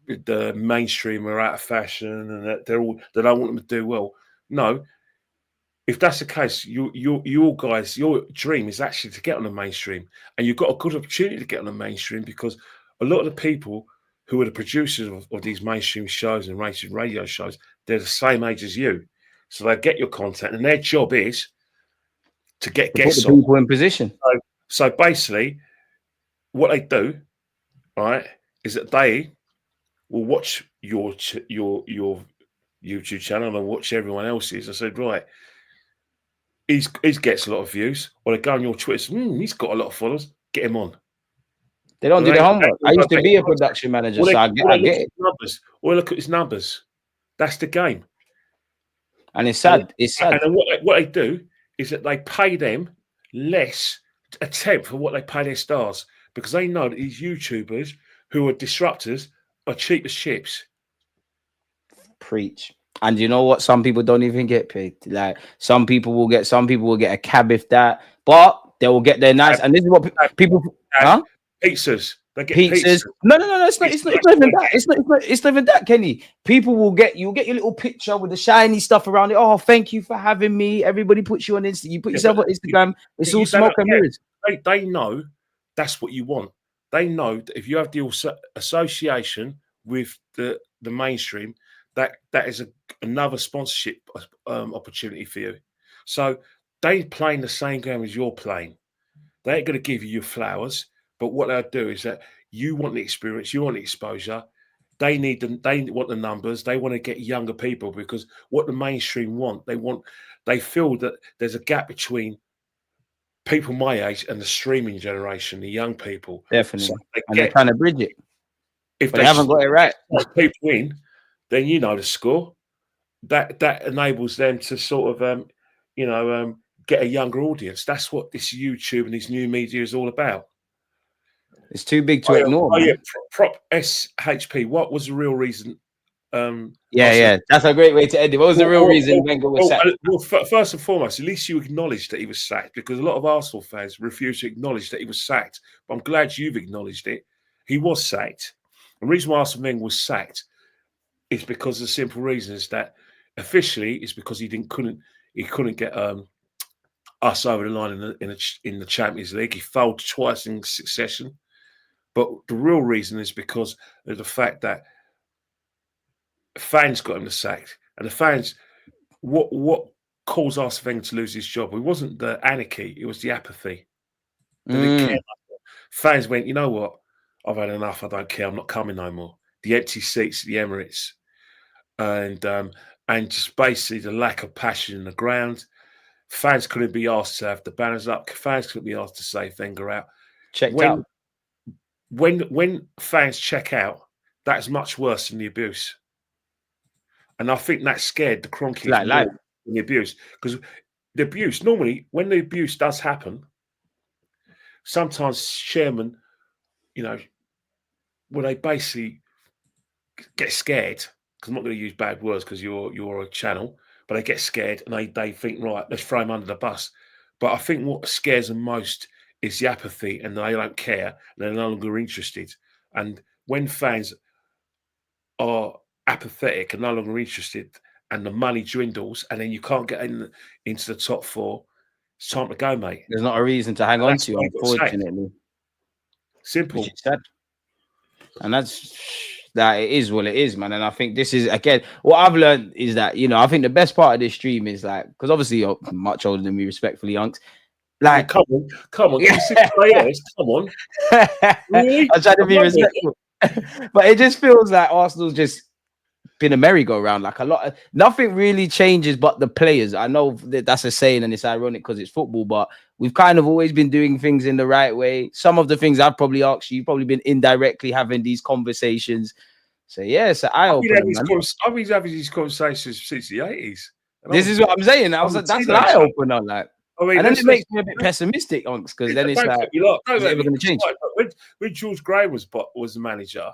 the mainstream are out of fashion and that they don't want them to do well. No, if that's the case, you guys, your dream is actually to get on the mainstream, and you've got a good opportunity to get on the mainstream because a lot of the people who are the producers of these mainstream shows and mainstream radio shows, they're the same age as you, so they get your content, and their job is to get To put the guests on. people in position. So basically, what they do, right, is that they will watch your YouTube channel and watch everyone else's. I said, right. He gets a lot of views, or they go on your Twitter. He's got a lot of followers. Get him on. They don't do They the ain't homework. I used to take be a content. production manager, Or so they, I get look at it. his numbers. Or they look at his numbers. That's the game. And it's sad. It's sad. And then what they do is that they pay them less, a tenth of what they pay their stars, because they know that these YouTubers who are disruptors are cheap as chips. Preach. And you know what? Some people don't even get paid. Like some people will get a cab if that, but they will get their nice. And this is what people, huh? Pizzas. They get Pizzas. pizzas. No. It's not even that. It's not even that, Kenny. People will get your little picture with the shiny stuff around it. Oh, thank you for having me. Everybody puts you on Insta. You put yourself on Instagram. It's all smoke and mirrors. They know that's what you want. They know that if you have the association with the mainstream, that is another sponsorship opportunity for you. So they playing the same game as you're playing. They ain't going to give you your flowers, but what they'll do is that you want the experience, you want the exposure. They want the numbers. They want to get younger people because what the mainstream want, they feel that there's a gap between people my age and the streaming generation, the young people. Definitely. So They're trying to bridge it. if But they haven't got it right. people in, then you know the score. That enables them to sort of get a younger audience. That's what this YouTube and this new media is all about. It's too big to ignore. Yeah, prop SHP. What was the real reason? Yeah, that's a great way to end it. What was the real reason Wenger was sacked? Well, first and foremost, at least you acknowledge that he was sacked, because a lot of Arsenal fans refuse to acknowledge that he was sacked. But I'm glad you've acknowledged it. He was sacked. The reason why Arsene Wenger was sacked is because the simple reason is that officially it's because he couldn't get us over the line in the Champions League. He failed twice in succession. But the real reason is because of the fact that fans got him sacked, and the fans, what caused Arsene Wenger to lose his job? It wasn't the anarchy; it was the apathy. They didn't care. Fans went, you know what? I've had enough. I don't care. I'm not coming no more. The empty seats at the Emirates, and just basically the lack of passion in the ground. Fans couldn't be asked to have the banners up. Fans couldn't be asked to say Wenger out. Checked out. when fans check out, that's much worse than the abuse. And I think that scared the Cronkies like more life. than the abuse. Because the abuse, normally, when the abuse does happen, sometimes chairman, well, they basically get scared, because I'm not going to use bad words because you're a channel, but they get scared and they think, right, let's throw him under the bus. But I think what scares them most is the apathy, and they don't care, and they're no longer interested. And when fans are apathetic and no longer interested, and the money dwindles, and then you can't get into the top four, it's time to go, mate. There's not a reason to hang And on that's to, why you got sacked. unfortunately. Simple. Which is sad. And that's that it is what it is, man. And I think this is, again, what I've learned is that, I think the best part of this stream is like, because obviously you're much older than me, respectfully, Unks. Like, come on. Come on. Really? I'm trying to be respectful. But it just feels like Arsenal's just been a merry-go-round. Like nothing really changes but the players. I know that's a saying and it's ironic because it's football, but we've kind of always been doing things in the right way. Some of the things I've probably asked you, you've probably been indirectly having these conversations. So yeah, it's an eye-opener, man. I've been having these conversations since the 80s. This is what I'm saying. I was like, that's an eye-opener, like. I mean, and then it makes me a bit pessimistic, Unks, because then it's like, is it ever going to change? When George Graham was the manager,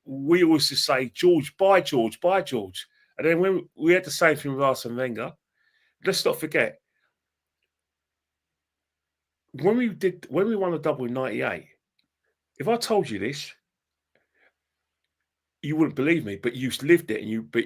we always to say, George, buy George. And then when we had the same thing with Arsene Wenger, let's not forget, when we won the double in '98, if I told you this, you wouldn't believe me, but you lived it, and do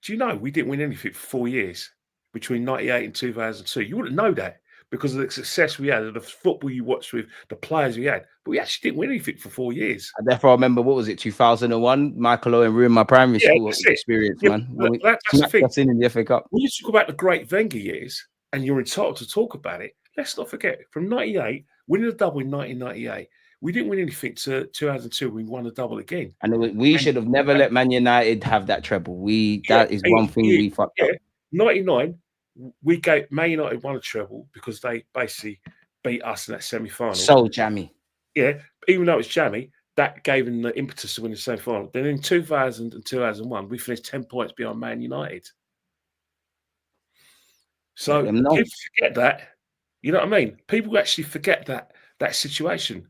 you know we didn't win anything for 4 years between '98 and 2002? You wouldn't know that because of the success we had, the football you watched with, the players we had. But we actually didn't win anything for 4 years. I therefore remember, what was it, 2001? Michael Owen ruined my primary school experience, man. That's the thing. That's in the FA Cup. When you talk about the great Wenger years, and you're entitled to talk about it, let's not forget, from '98, winning the double in 1998, we didn't win anything to 2002. We won the double again. And we should have never let Man United have that treble. That is one thing we fucked up. 99, we gave Man United won a treble because they basically beat us in that semi-final. So jammy. Yeah, even though it's jammy, that gave them the impetus to win the semi-final. Then in 2000 and 2001, we finished 10 points behind Man United. So people forget that. You know what I mean? People actually forget that situation.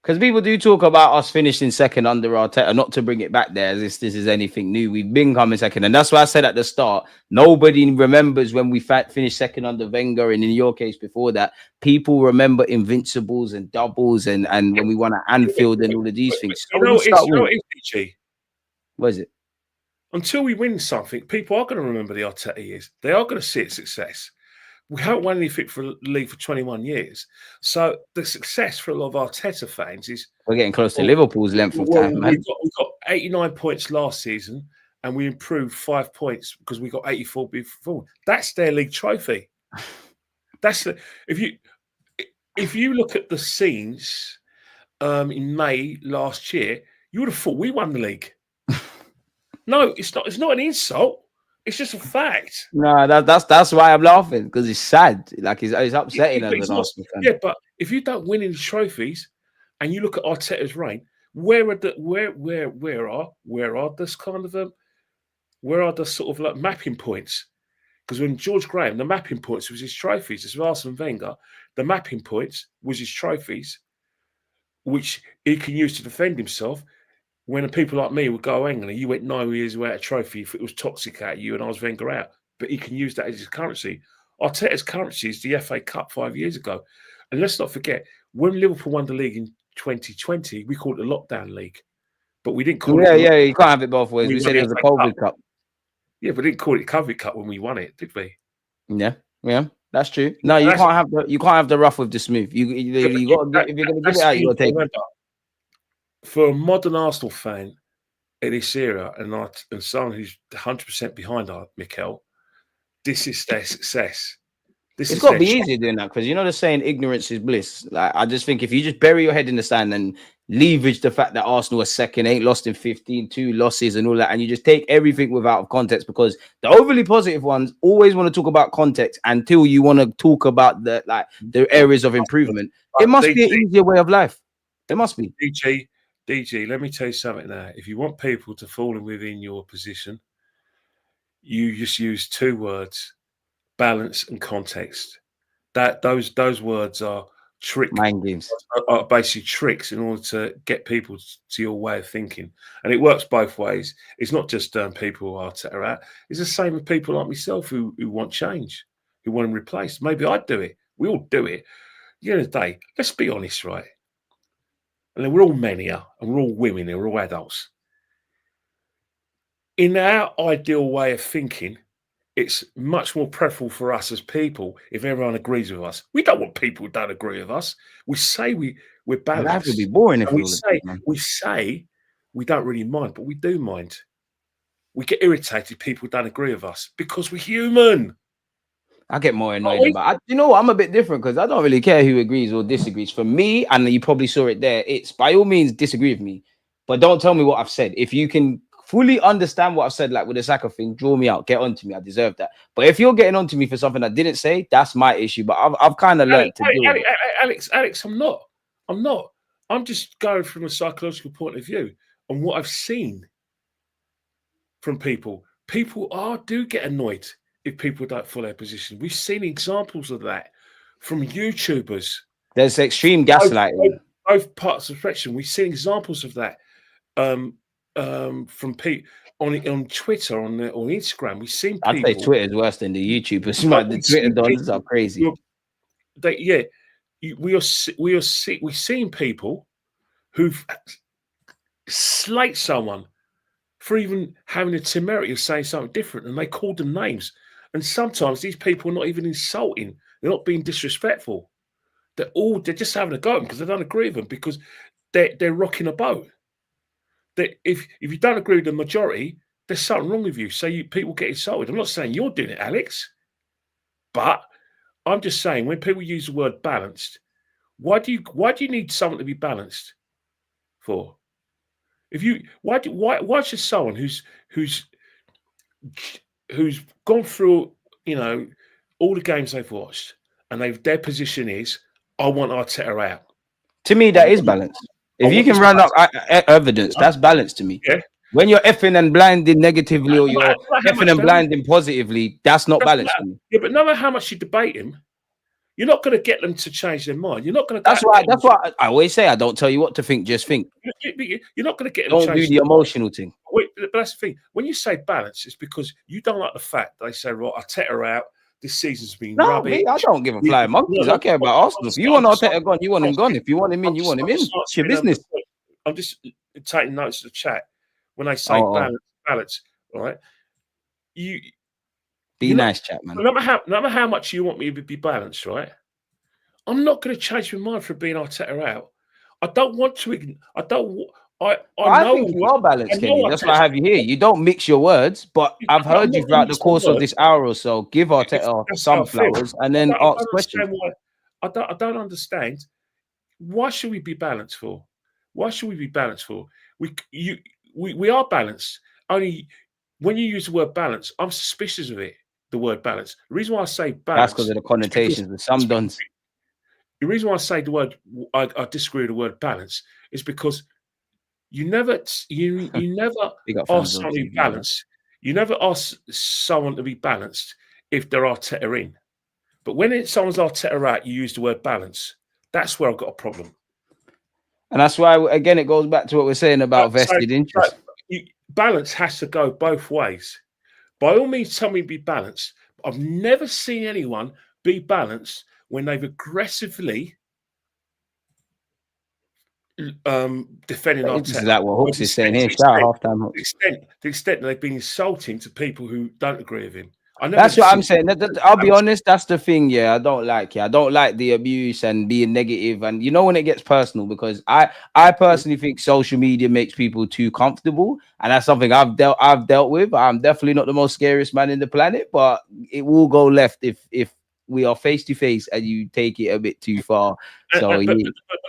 Because people do talk about us finishing second under Arteta, not to bring it back there as if this is anything new. We've been coming second. And that's why I said at the start, nobody remembers when we finished second under Wenger. And in your case before that, people remember invincibles and doubles and when we won at Anfield and all of these things. What is it? Until we win something, people are going to remember the Arteta years. They are going to see its success. We haven't won anything for the league for 21 years. So the success for a lot of Arteta fans is... We're getting close to Liverpool's length of time, man. We got 89 points last season, and we improved 5 points because we got 84 before. That's their league trophy. If you look at the scenes in May last year, you would have thought we won the league. No, it's not. It's not an insult. It's just a fact. No, that's why I'm laughing, because it's sad. Like it's upsetting as an Arsenal fan. Yeah, but if you don't win any trophies, and you look at Arteta's reign, where are the sort of like mapping points? Because when George Graham, the mapping points was his trophies. As Arsene Wenger, the mapping points was his trophies, which he can use to defend himself. When people like me would go, England, you went 9 years without a trophy if it was toxic at you and I was Wenger out. But he can use that as his currency. Arteta's currency is the FA Cup 5 years ago. And let's not forget, when Liverpool won the league in 2020, we called it the lockdown league. But we didn't call it... Yeah, you can't have it both ways. We said it was a COVID Cup. Yeah, but we didn't call it COVID Cup when we won it, did we? Yeah, that's true. No, you can't have the rough with the smooth. You got if you're going to give it out, you got to take it. For a modern Arsenal fan in this era, and someone who's 100% behind Mikel, this is their success. It's got to be easy doing that, because you know the saying, ignorance is bliss. Like, I just think if you just bury your head in the sand and leverage the fact that Arsenal are second, ain't lost in 15, 2 losses and all that, and you just take everything without context, because the overly positive ones always want to talk about context until you want to talk about the areas of improvement. It must be an easier way of life. It must be. DG, let me tell you something now. If you want people to fall in within your position, you just use 2 words: balance and context. Those words are Mind games. Are basically tricks in order to get people to your way of thinking, and it works both ways. It's not just people who are Arteta out. It's the same with people like myself who want change, who want to replace. Maybe I'd do it. We all do it. At the end of the day, let's be honest, right? And we're all men here, and we're all women here, we're all adults. In our ideal way of thinking, it's much more preferable for us as people if everyone agrees with us. We don't want people who don't agree with us. We say we're balanced. Life would be boring if we say we don't really mind, but we do mind. We get irritated if people don't agree with us because we're human. I get more annoyed about. You know what? I'm a bit different because I don't really care who agrees or disagrees. For me, and you probably saw it there, it's by all means disagree with me, but don't tell me what I've said. If you can fully understand what I've said, like with the Saka thing, draw me out, get onto me. I deserve that. But if you're getting onto me for something I didn't say, that's my issue. But I've kind of learned to do it. Alex, I'm not. I'm just going from a psychological point of view on what I've seen from people. People do get annoyed if people don't follow their position. We've seen examples of that from YouTubers. There's extreme gaslighting. Both parts of the spectrum. We've seen examples of that from people on Twitter, on Instagram. We've seen people. I'd say Twitter's worse than the YouTubers. The Twitter dons are crazy. We've seen people who've slate someone for even having the temerity of saying something different, and they called them names. And sometimes these people are not even insulting; they're not being disrespectful. They're just having a go at them because they don't agree with them, because they're rocking a boat. If you don't agree with the majority, there's something wrong with you. So people get insulted. I'm not saying you're doing it, Alex, but I'm just saying when people use the word balanced, why do you need someone to be balanced for? Why should someone who's gone through all the games they've watched and their position is, I want Arteta out. To me, that is balance. If you can run up evidence, that's balance to me. Yeah. When you're effing and blinding negatively or you're effing and blinding positively, that's not balance to me. Yeah, but no matter how much you debate him, you're not going to get them to change their mind. You're not going to. That's why I always say, I don't tell you what to think, just think. You're not going to get them. Don't do the emotional thing. Wait, but that's the thing. When you say balance, it's because you don't like the fact they say, right, Arteta out. This season's been rubbish. I don't give a flying monkeys. I care about Arsenal. If you want Arteta gone, you want him gone. If you want him in, you want him in. It's your business. I'm just taking notes of the chat. When I say balance, right? You be nice, chat, man. No matter how much you want me to be balanced, right? I'm not going to change my mind for being Arteta out. I don't want to. I think you are balanced, Kenny. That's why I have you here. You don't mix your words, but I've heard you throughout the course of this hour or so. Give Arteta some flowers and then ask questions. I don't understand. Why should we be balanced for? Why should we be balanced for? We are balanced. Only when you use the word balance, I'm suspicious of it. The word balance. The reason why I say balance, that's because of the connotations with some dons. The reason why I say the word, I disagree with the word balance, is because you never ask someone to be balanced. You never ask someone to be balanced if they're Arteta in. But when someone's Arteta out, you use the word balance. That's where I've got a problem. And that's why, again, it goes back to what we're saying about vested interest. Balance has to go both ways. By all means, tell me to be balanced. I've never seen anyone be balanced when they've aggressively defending Arteta. This is like what Hooks is saying here. Shout out halftime Hooks. The extent that they've been insulting to people who don't agree with him. That's what I'm saying. I'll be honest. That's the thing. Yeah, I don't like it. I don't like the abuse and being negative. And you know when it gets personal, because I personally think social media makes people too comfortable, and that's something I've dealt with. I'm definitely not the most scariest man in the planet, but it will go left if we are face to face and you take it a bit too far. So,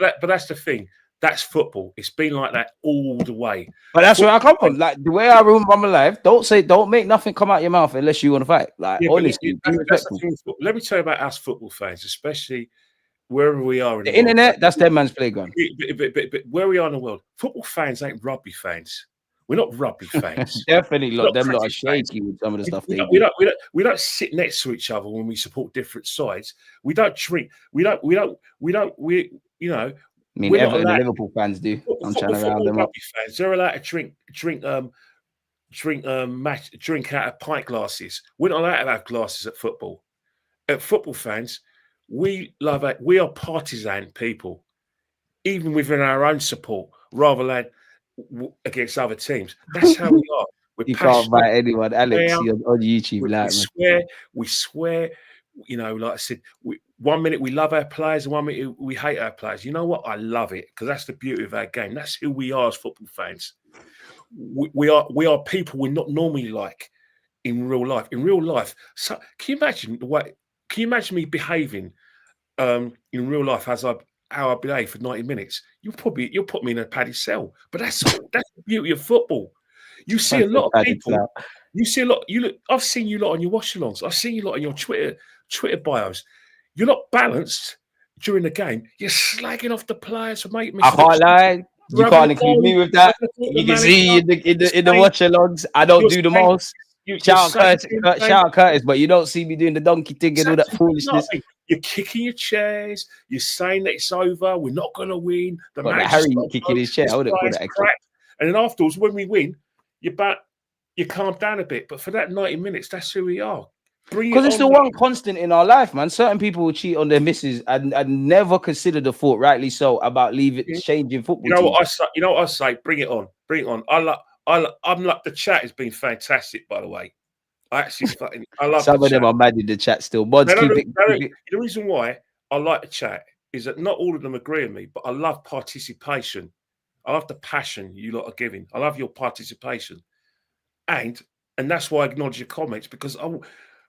but that's the thing. That's football. It's been like that all the way. But that's where I come from. Like the way I remember my life, don't make nothing come out your mouth unless you want to fight. Like honestly, be that's the respectful. thing. Let me tell you about us football fans, especially wherever we are in The the world. internet, that's their man's playground. But where we are in the world, football fans ain't rugby fans. We're not rugby fans. Definitely, look, them lot are cricket fans. shaky with some of the stuff We they don't, do. we don't sit next to each other when we support different sides. We don't drink. We you know, I mean, we're not Everton and allowed. Liverpool fans do. I'm trying to round Football them up. rugby fans, they're allowed to drink out of pint glasses. We're not allowed to have glasses at football. At football fans, we love it. We are partisan people, even within our own support, rather than against other teams. That's how we are. We're You can't passionate. buy anyone, Alex. You're on YouTube, We swear. You know, like I said, 1 minute we love our players, and 1 minute we hate our players. You know what? I love it because that's the beauty of our game. That's who we are as football fans. We are people we're not normally like in real life. In real life, so can you imagine the way? Can you imagine me behaving in real life how I behave for 90 minutes? You'll put me in a padded cell. But that's the beauty of football. You see a lot of people. You see a lot. I've seen you lot on your wash-alongs. I've seen you lot on your Twitter bios. You're not balanced during the game. You're slagging off the players for making mistakes. I can't lie. You can't include me with that. You can see in the watch-alongs, I don't do the most. Shout out Curtis, but you don't see me doing the donkey thing and all that foolishness. You're kicking your chairs. You're saying that it's over. We're not going to win. The Harry kicking his chair. I wouldn't call that crap. And then afterwards, when we win, you calm down a bit. But for that 90 minutes, that's who we are. Because it's the one constant in our life, man. Certain people will cheat on their misses and never consider the thought, rightly so, about changing football. You know what I say? You know what I say? Bring it on. Bring it on. I'm like the chat has been fantastic, by the way. I love some of them are mad in the chat still. Mods, the reason why I like the chat is that not all of them agree with me, but I love participation. I love the passion you lot are giving. I love your participation, and that's why I acknowledge your comments because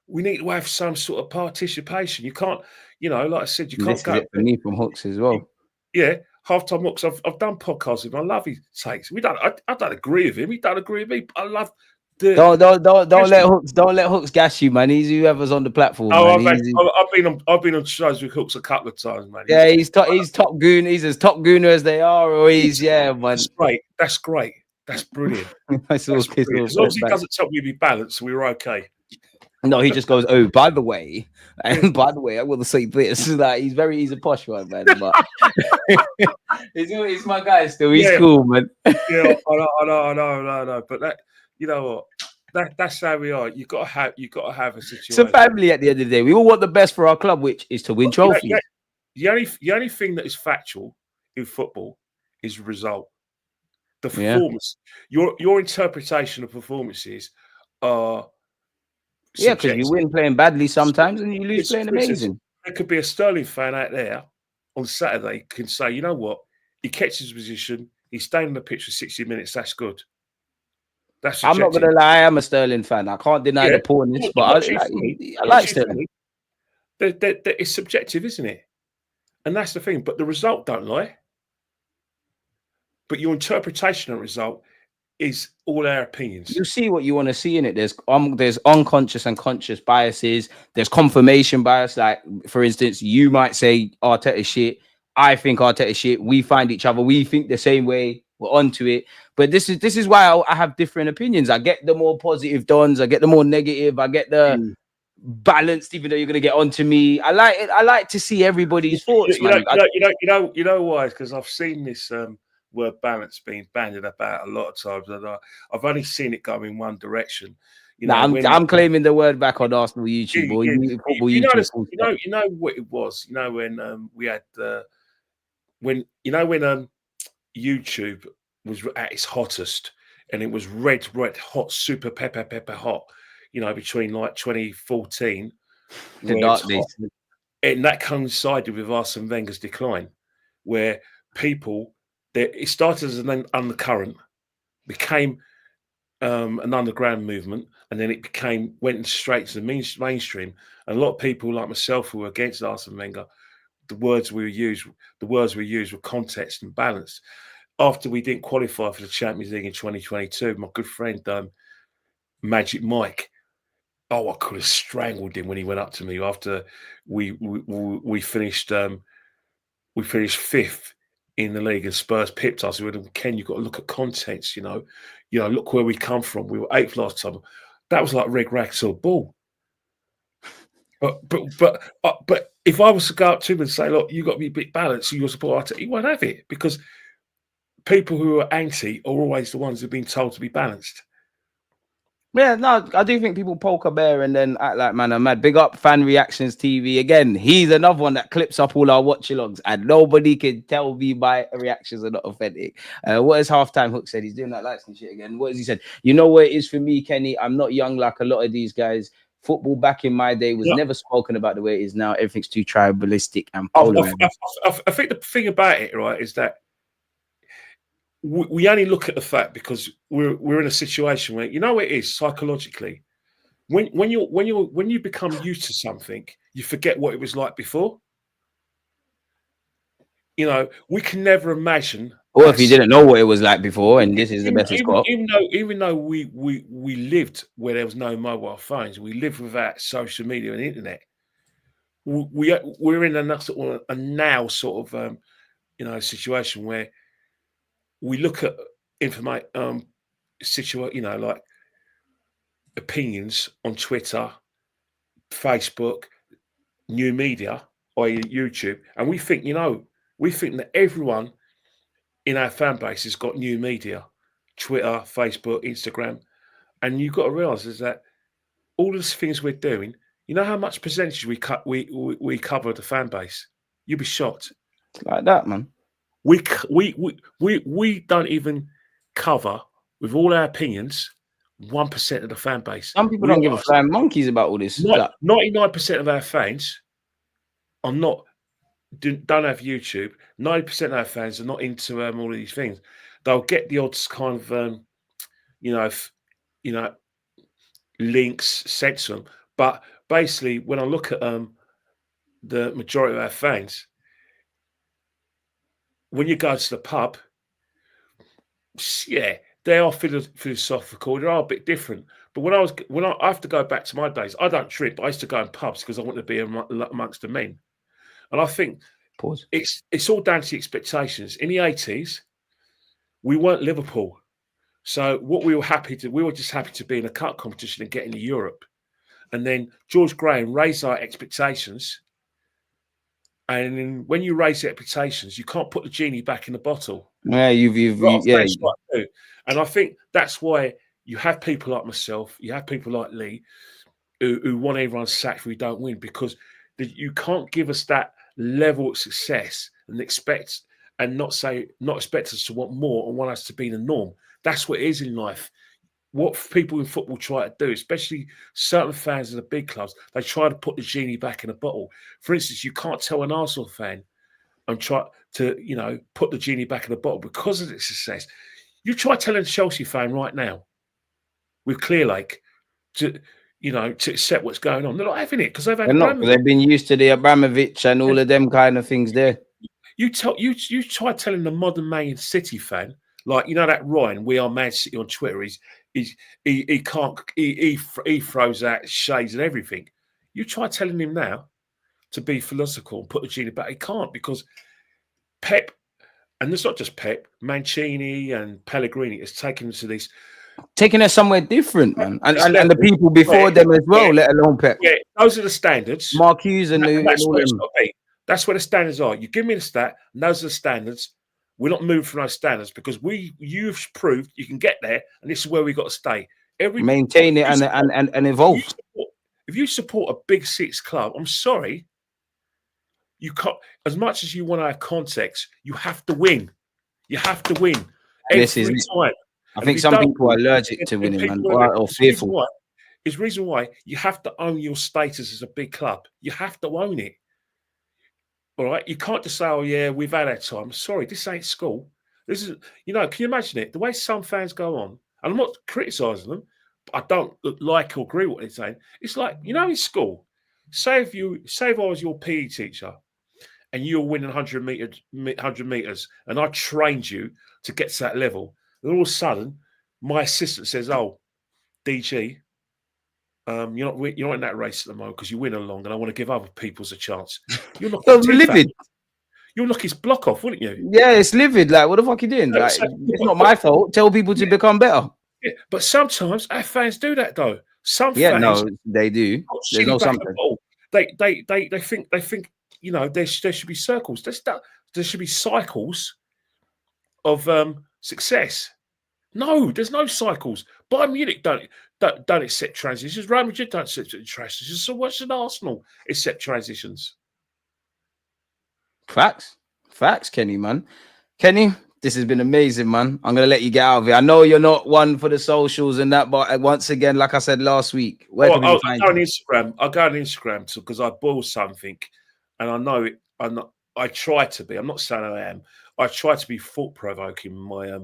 we need to have some sort of participation. You can't, like I said, you can't go. For me from Hooks as well. Yeah, halftime Hooks. I've done podcasts with him. I love his takes. I don't agree with him. He don't agree with me. But I love. Don't let Hooks gas you, man. He's whoever's on the platform. Oh, man. I've been on shows with Hooks a couple of times, man. Yeah, he's top goon. He's as top gooner as they are, or man. That's great. That's brilliant. As long as he doesn't tell me to be balanced, we're okay. No, he just goes, oh, by the way, I want to say this. Like he's a posh one, man. But he's my guy still. He's cool, man. Yeah, I know. But that, you know what? That's how we are. You got to have a situation. It's a family at the end of the day. We all want the best for our club, which is to win trophies. The only thing that is factual in football is the result. The performance. Your interpretation of performances are because you win playing badly sometimes and you lose playing amazing. There could be a Sterling fan out there on Saturday can say, you know what? He catches his position. He's staying on the pitch for 60 minutes. That's good. I'm not going to lie. I'm a Sterling fan. I can't deny the poorness, but I like Sterling. It's subjective, isn't it? And that's the thing. But the result don't lie. But your interpretation of the result is all our opinions. You see what you want to see in it. There's unconscious and conscious biases. There's confirmation bias. Like, for instance, you might say Arteta shit. I think Arteta shit. We find each other. We think the same way. We're onto it. But this is why I have different opinions. I get the more positive dons. I get the more negative. I get the balanced, even though you're going to get onto me. I like it. I like to see everybody's thoughts, man. You know why? Because I've seen this word balance being bandied about a lot of times, and I've only seen it go in one direction. I'm claiming the word back on Arsenal YouTube or football YouTube. You know what it was. You know when we had when YouTube was at its hottest, and it was red hot, super pepper hot. Between like 2014, and that coincided with Arsene Wenger's decline, where people. It started as an undercurrent, became an underground movement, and then it went straight to the mainstream. And a lot of people like myself who were against Arsene Wenger the words we used were context and balance. After we didn't qualify for the Champions League in 2022, my good friend Magic Mike, I could have strangled him when he went up to me after we finished fifth in the league and Spurs pipped us. We went, Ken, you've got to look at context, look where we come from. We were 8th last time. That was like red rags or ball. But if I was to go up to him and say, look, you got to be a bit balanced, you support Arteta, he won't have it, because people who are anti are always the ones who've been told to be balanced. Yeah, no, I do think people poke a bear and then act like, man, I'm mad. Big up Fan Reactions TV. Again, he's another one that clips up all our watch-alongs, and nobody can tell me my reactions are not authentic. What has Halftime Hook said? He's doing that lights and shit again. What has he said? You know what it is for me, Kenny? I'm not young like a lot of these guys. Football back in my day was never spoken about the way it is now. Everything's too tribalistic and polarized. I think the thing about it, right, is that we only look at the fact because we're in a situation where, it is psychologically. When you become used to something, you forget what it was like before. We can never imagine. Or if you didn't know what it was like before, and this is the best it's got. Even though we lived where there was no mobile phones, we lived without social media and internet. We're in a now sort of situation where we look at information, like opinions on Twitter, Facebook, new media, i.e. YouTube, and we think that everyone in our fan base has got new media, Twitter, Facebook, Instagram, and you've got to realise is that all these things we're doing, you know how much percentage we cover the fan base? You'd be shocked. It's like that, man. We don't even cover, with all our opinions, 1% of the fan base. Some people don't give a flying monkeys about all this. 99% of our fans are don't have YouTube. 90% of our fans are not into all of these things. They'll get the odds kind of links sent to them. But basically, when I look at the majority of our fans, when you go to the pub, yeah, they are philosophical. They are a bit different. But when I have to go back to my days, I don't drink, but I used to go in pubs because I want to be amongst the men. And I think it's all down to the expectations. In the 80s, we weren't Liverpool. So what we were just happy to be in a cup competition and get into Europe. And then George Graham raised our expectations. And when you raise the expectations, you can't put the genie back in the bottle. Yeah, And I think that's why you have people like myself, you have people like Lee, who want everyone sacked if we don't win, because you can't give us that level of success and not expect us to want more and want us to be the norm. That's what it is in life. What people in football try to do, especially certain fans of the big clubs, they try to put the genie back in the bottle. For instance, you can't tell an Arsenal fan and try to, put the genie back in the bottle because of its success. You try telling a Chelsea fan right now with Clearlake to accept what's going on. They're not having it because they've they've been used to the Abramovich and all of them kind of things there. You try telling the modern Man City fan, like, that Ryan, We Are Man City on Twitter, he throws out shades and everything. You try telling him now to be philosophical and put the genie back. He can't, because Pep, and it's not just Pep, Mancini and Pellegrini has taken us somewhere different, man, and the people before them as well, let alone Pep. Yeah, those are the standards. Mark Hughes and that's where it's got to be. That's where the standards are. You give me the stat, and those are the standards. We're not moving from those standards because you've proved you can get there, and this is where we got to stay. Maintain it and evolve. If you support a big six club, I'm sorry, you can't. As much as you want to have context, you have to win. You have to win every time. I think some people are allergic to winning, man, or fearful. It's reason why you have to own your status as a big club. You have to own it. All right, you can't just say, "Oh yeah, we've had our time." Sorry, this ain't school. This is, can you imagine it? The way some fans go on, and I'm not criticising them, but I don't like or agree with what they're saying. It's like, in school, say if I was your PE teacher, and you're winning 100 meters, and I trained you to get to that level, and all of a sudden, my assistant says, "Oh, DG, you're not in that race at the moment because you win along, and I want to give other people's a chance." You're not livid. You'll knock his block off, wouldn't you? Yeah, it's livid. Like, what the fuck you doing? Like, it's not my fault. Tell people to become better. Yeah, but sometimes our fans do that though. Some Yeah, fans, no, they do. There's no something. They think you know there should be circles. There should be cycles of success. No, there's no cycles. Bayern Munich don't accept transitions. Real Madrid don't accept transitions. So why should Arsenal accept transitions? Facts, Kenny, man. Kenny, this has been amazing, man. I'm gonna let you get out of here. I know you're not one for the socials and that, but once again, like I said last week, where can we find you? On Instagram. I'll go on Instagram because I boil something, and I know it. I try to be. I'm not saying I am. I try to be thought provoking my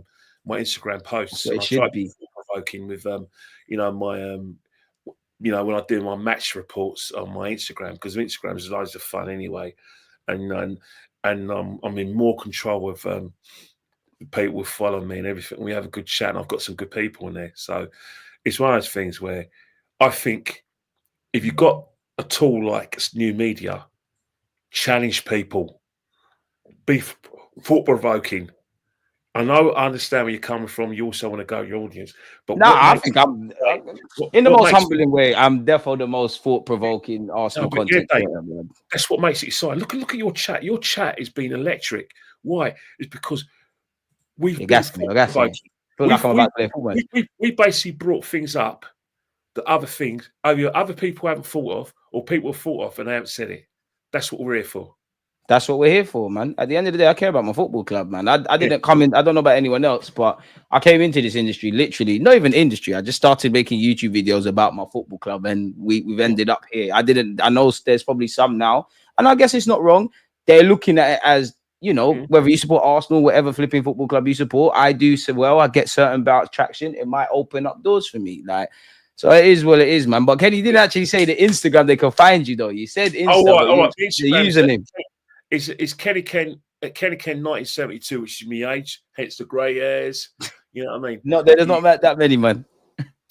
my Instagram posts. It should be thought provoking with you know my you know when I do my match reports on my Instagram, because Instagram is loads of fun anyway, and I'm in more control of people will follow me and everything. We have a good chat, and I've got some good people in there. So it's one of those things where I think if you've got a tool like new media, challenge people, be thought-provoking. I know, I understand where you're coming from. You also want to go your audience, but no, I think I'm in the most humbling way. I'm definitely the most thought-provoking Arsenal content. That's what makes it exciting. Look at your chat. Your chat has been electric. Why? It's because we've been thought-provoking. We basically brought things up that other people haven't thought of, or people have thought of and they haven't said it. That's what we're here for. That's what we're here for, man. At the end of the day, I care about my football club, man. I didn't come in. I don't know about anyone else, but I came into this industry literally, not even industry. I just started making YouTube videos about my football club, and we've ended up here. I know there's probably some now, and I guess it's not wrong. They're looking at it as, you know, whether you support Arsenal, whatever flipping football club you support, I do so well. I get certain about traction. It might open up doors for me, like. So it is what it is, man. But Kenny didn't actually say the Instagram they can find you though. You said Instagram. All right. The username. It's Kenny Ken 1972, which is my age, hence the grey hairs. You know what I mean? No, there's not that many, man.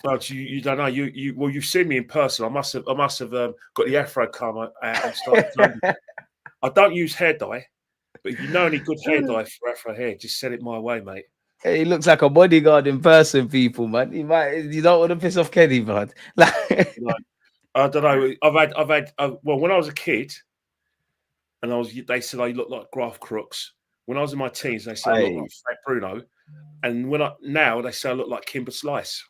Well, you don't know. You've seen me in person. I must have got the afro come out and started. I don't use hair dye, but if you know any good hair dye for afro hair, just send it my way, mate. He looks like a bodyguard in person, people, man. You don't want to piss off Kenny, man. Like, I don't know. I've had well, when I was a kid, and they said I look like Graf Crooks. When I was in my teens, they said I look like Frank Bruno, and now they say I look like Kimber Slice.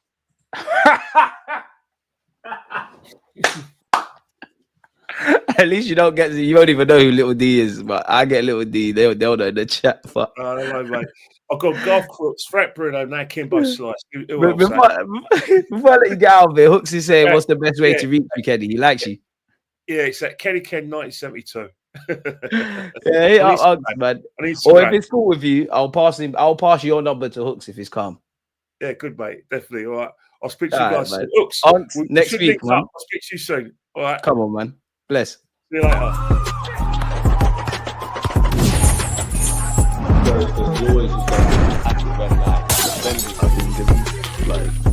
At least you don't even know who Little D is, but I get Little D. They'll know in the chat. But I don't know, mate. I've got Golf Crooks, Frank Bruno, now Kimbo Slice. Before I let you get out of it, Hooks is saying, what's the best way to reach you, Kenny? He likes you. Yeah, it's that Kenny Ken 1972. Man. Or if it's cool with you, I'll pass your number to Hooks if it's calm. Yeah, good, mate. Definitely. All right. I'll speak to you guys soon. Hooks, next week, man. I'll speak to you soon. All right. Come on, man. Bless. See you later. Always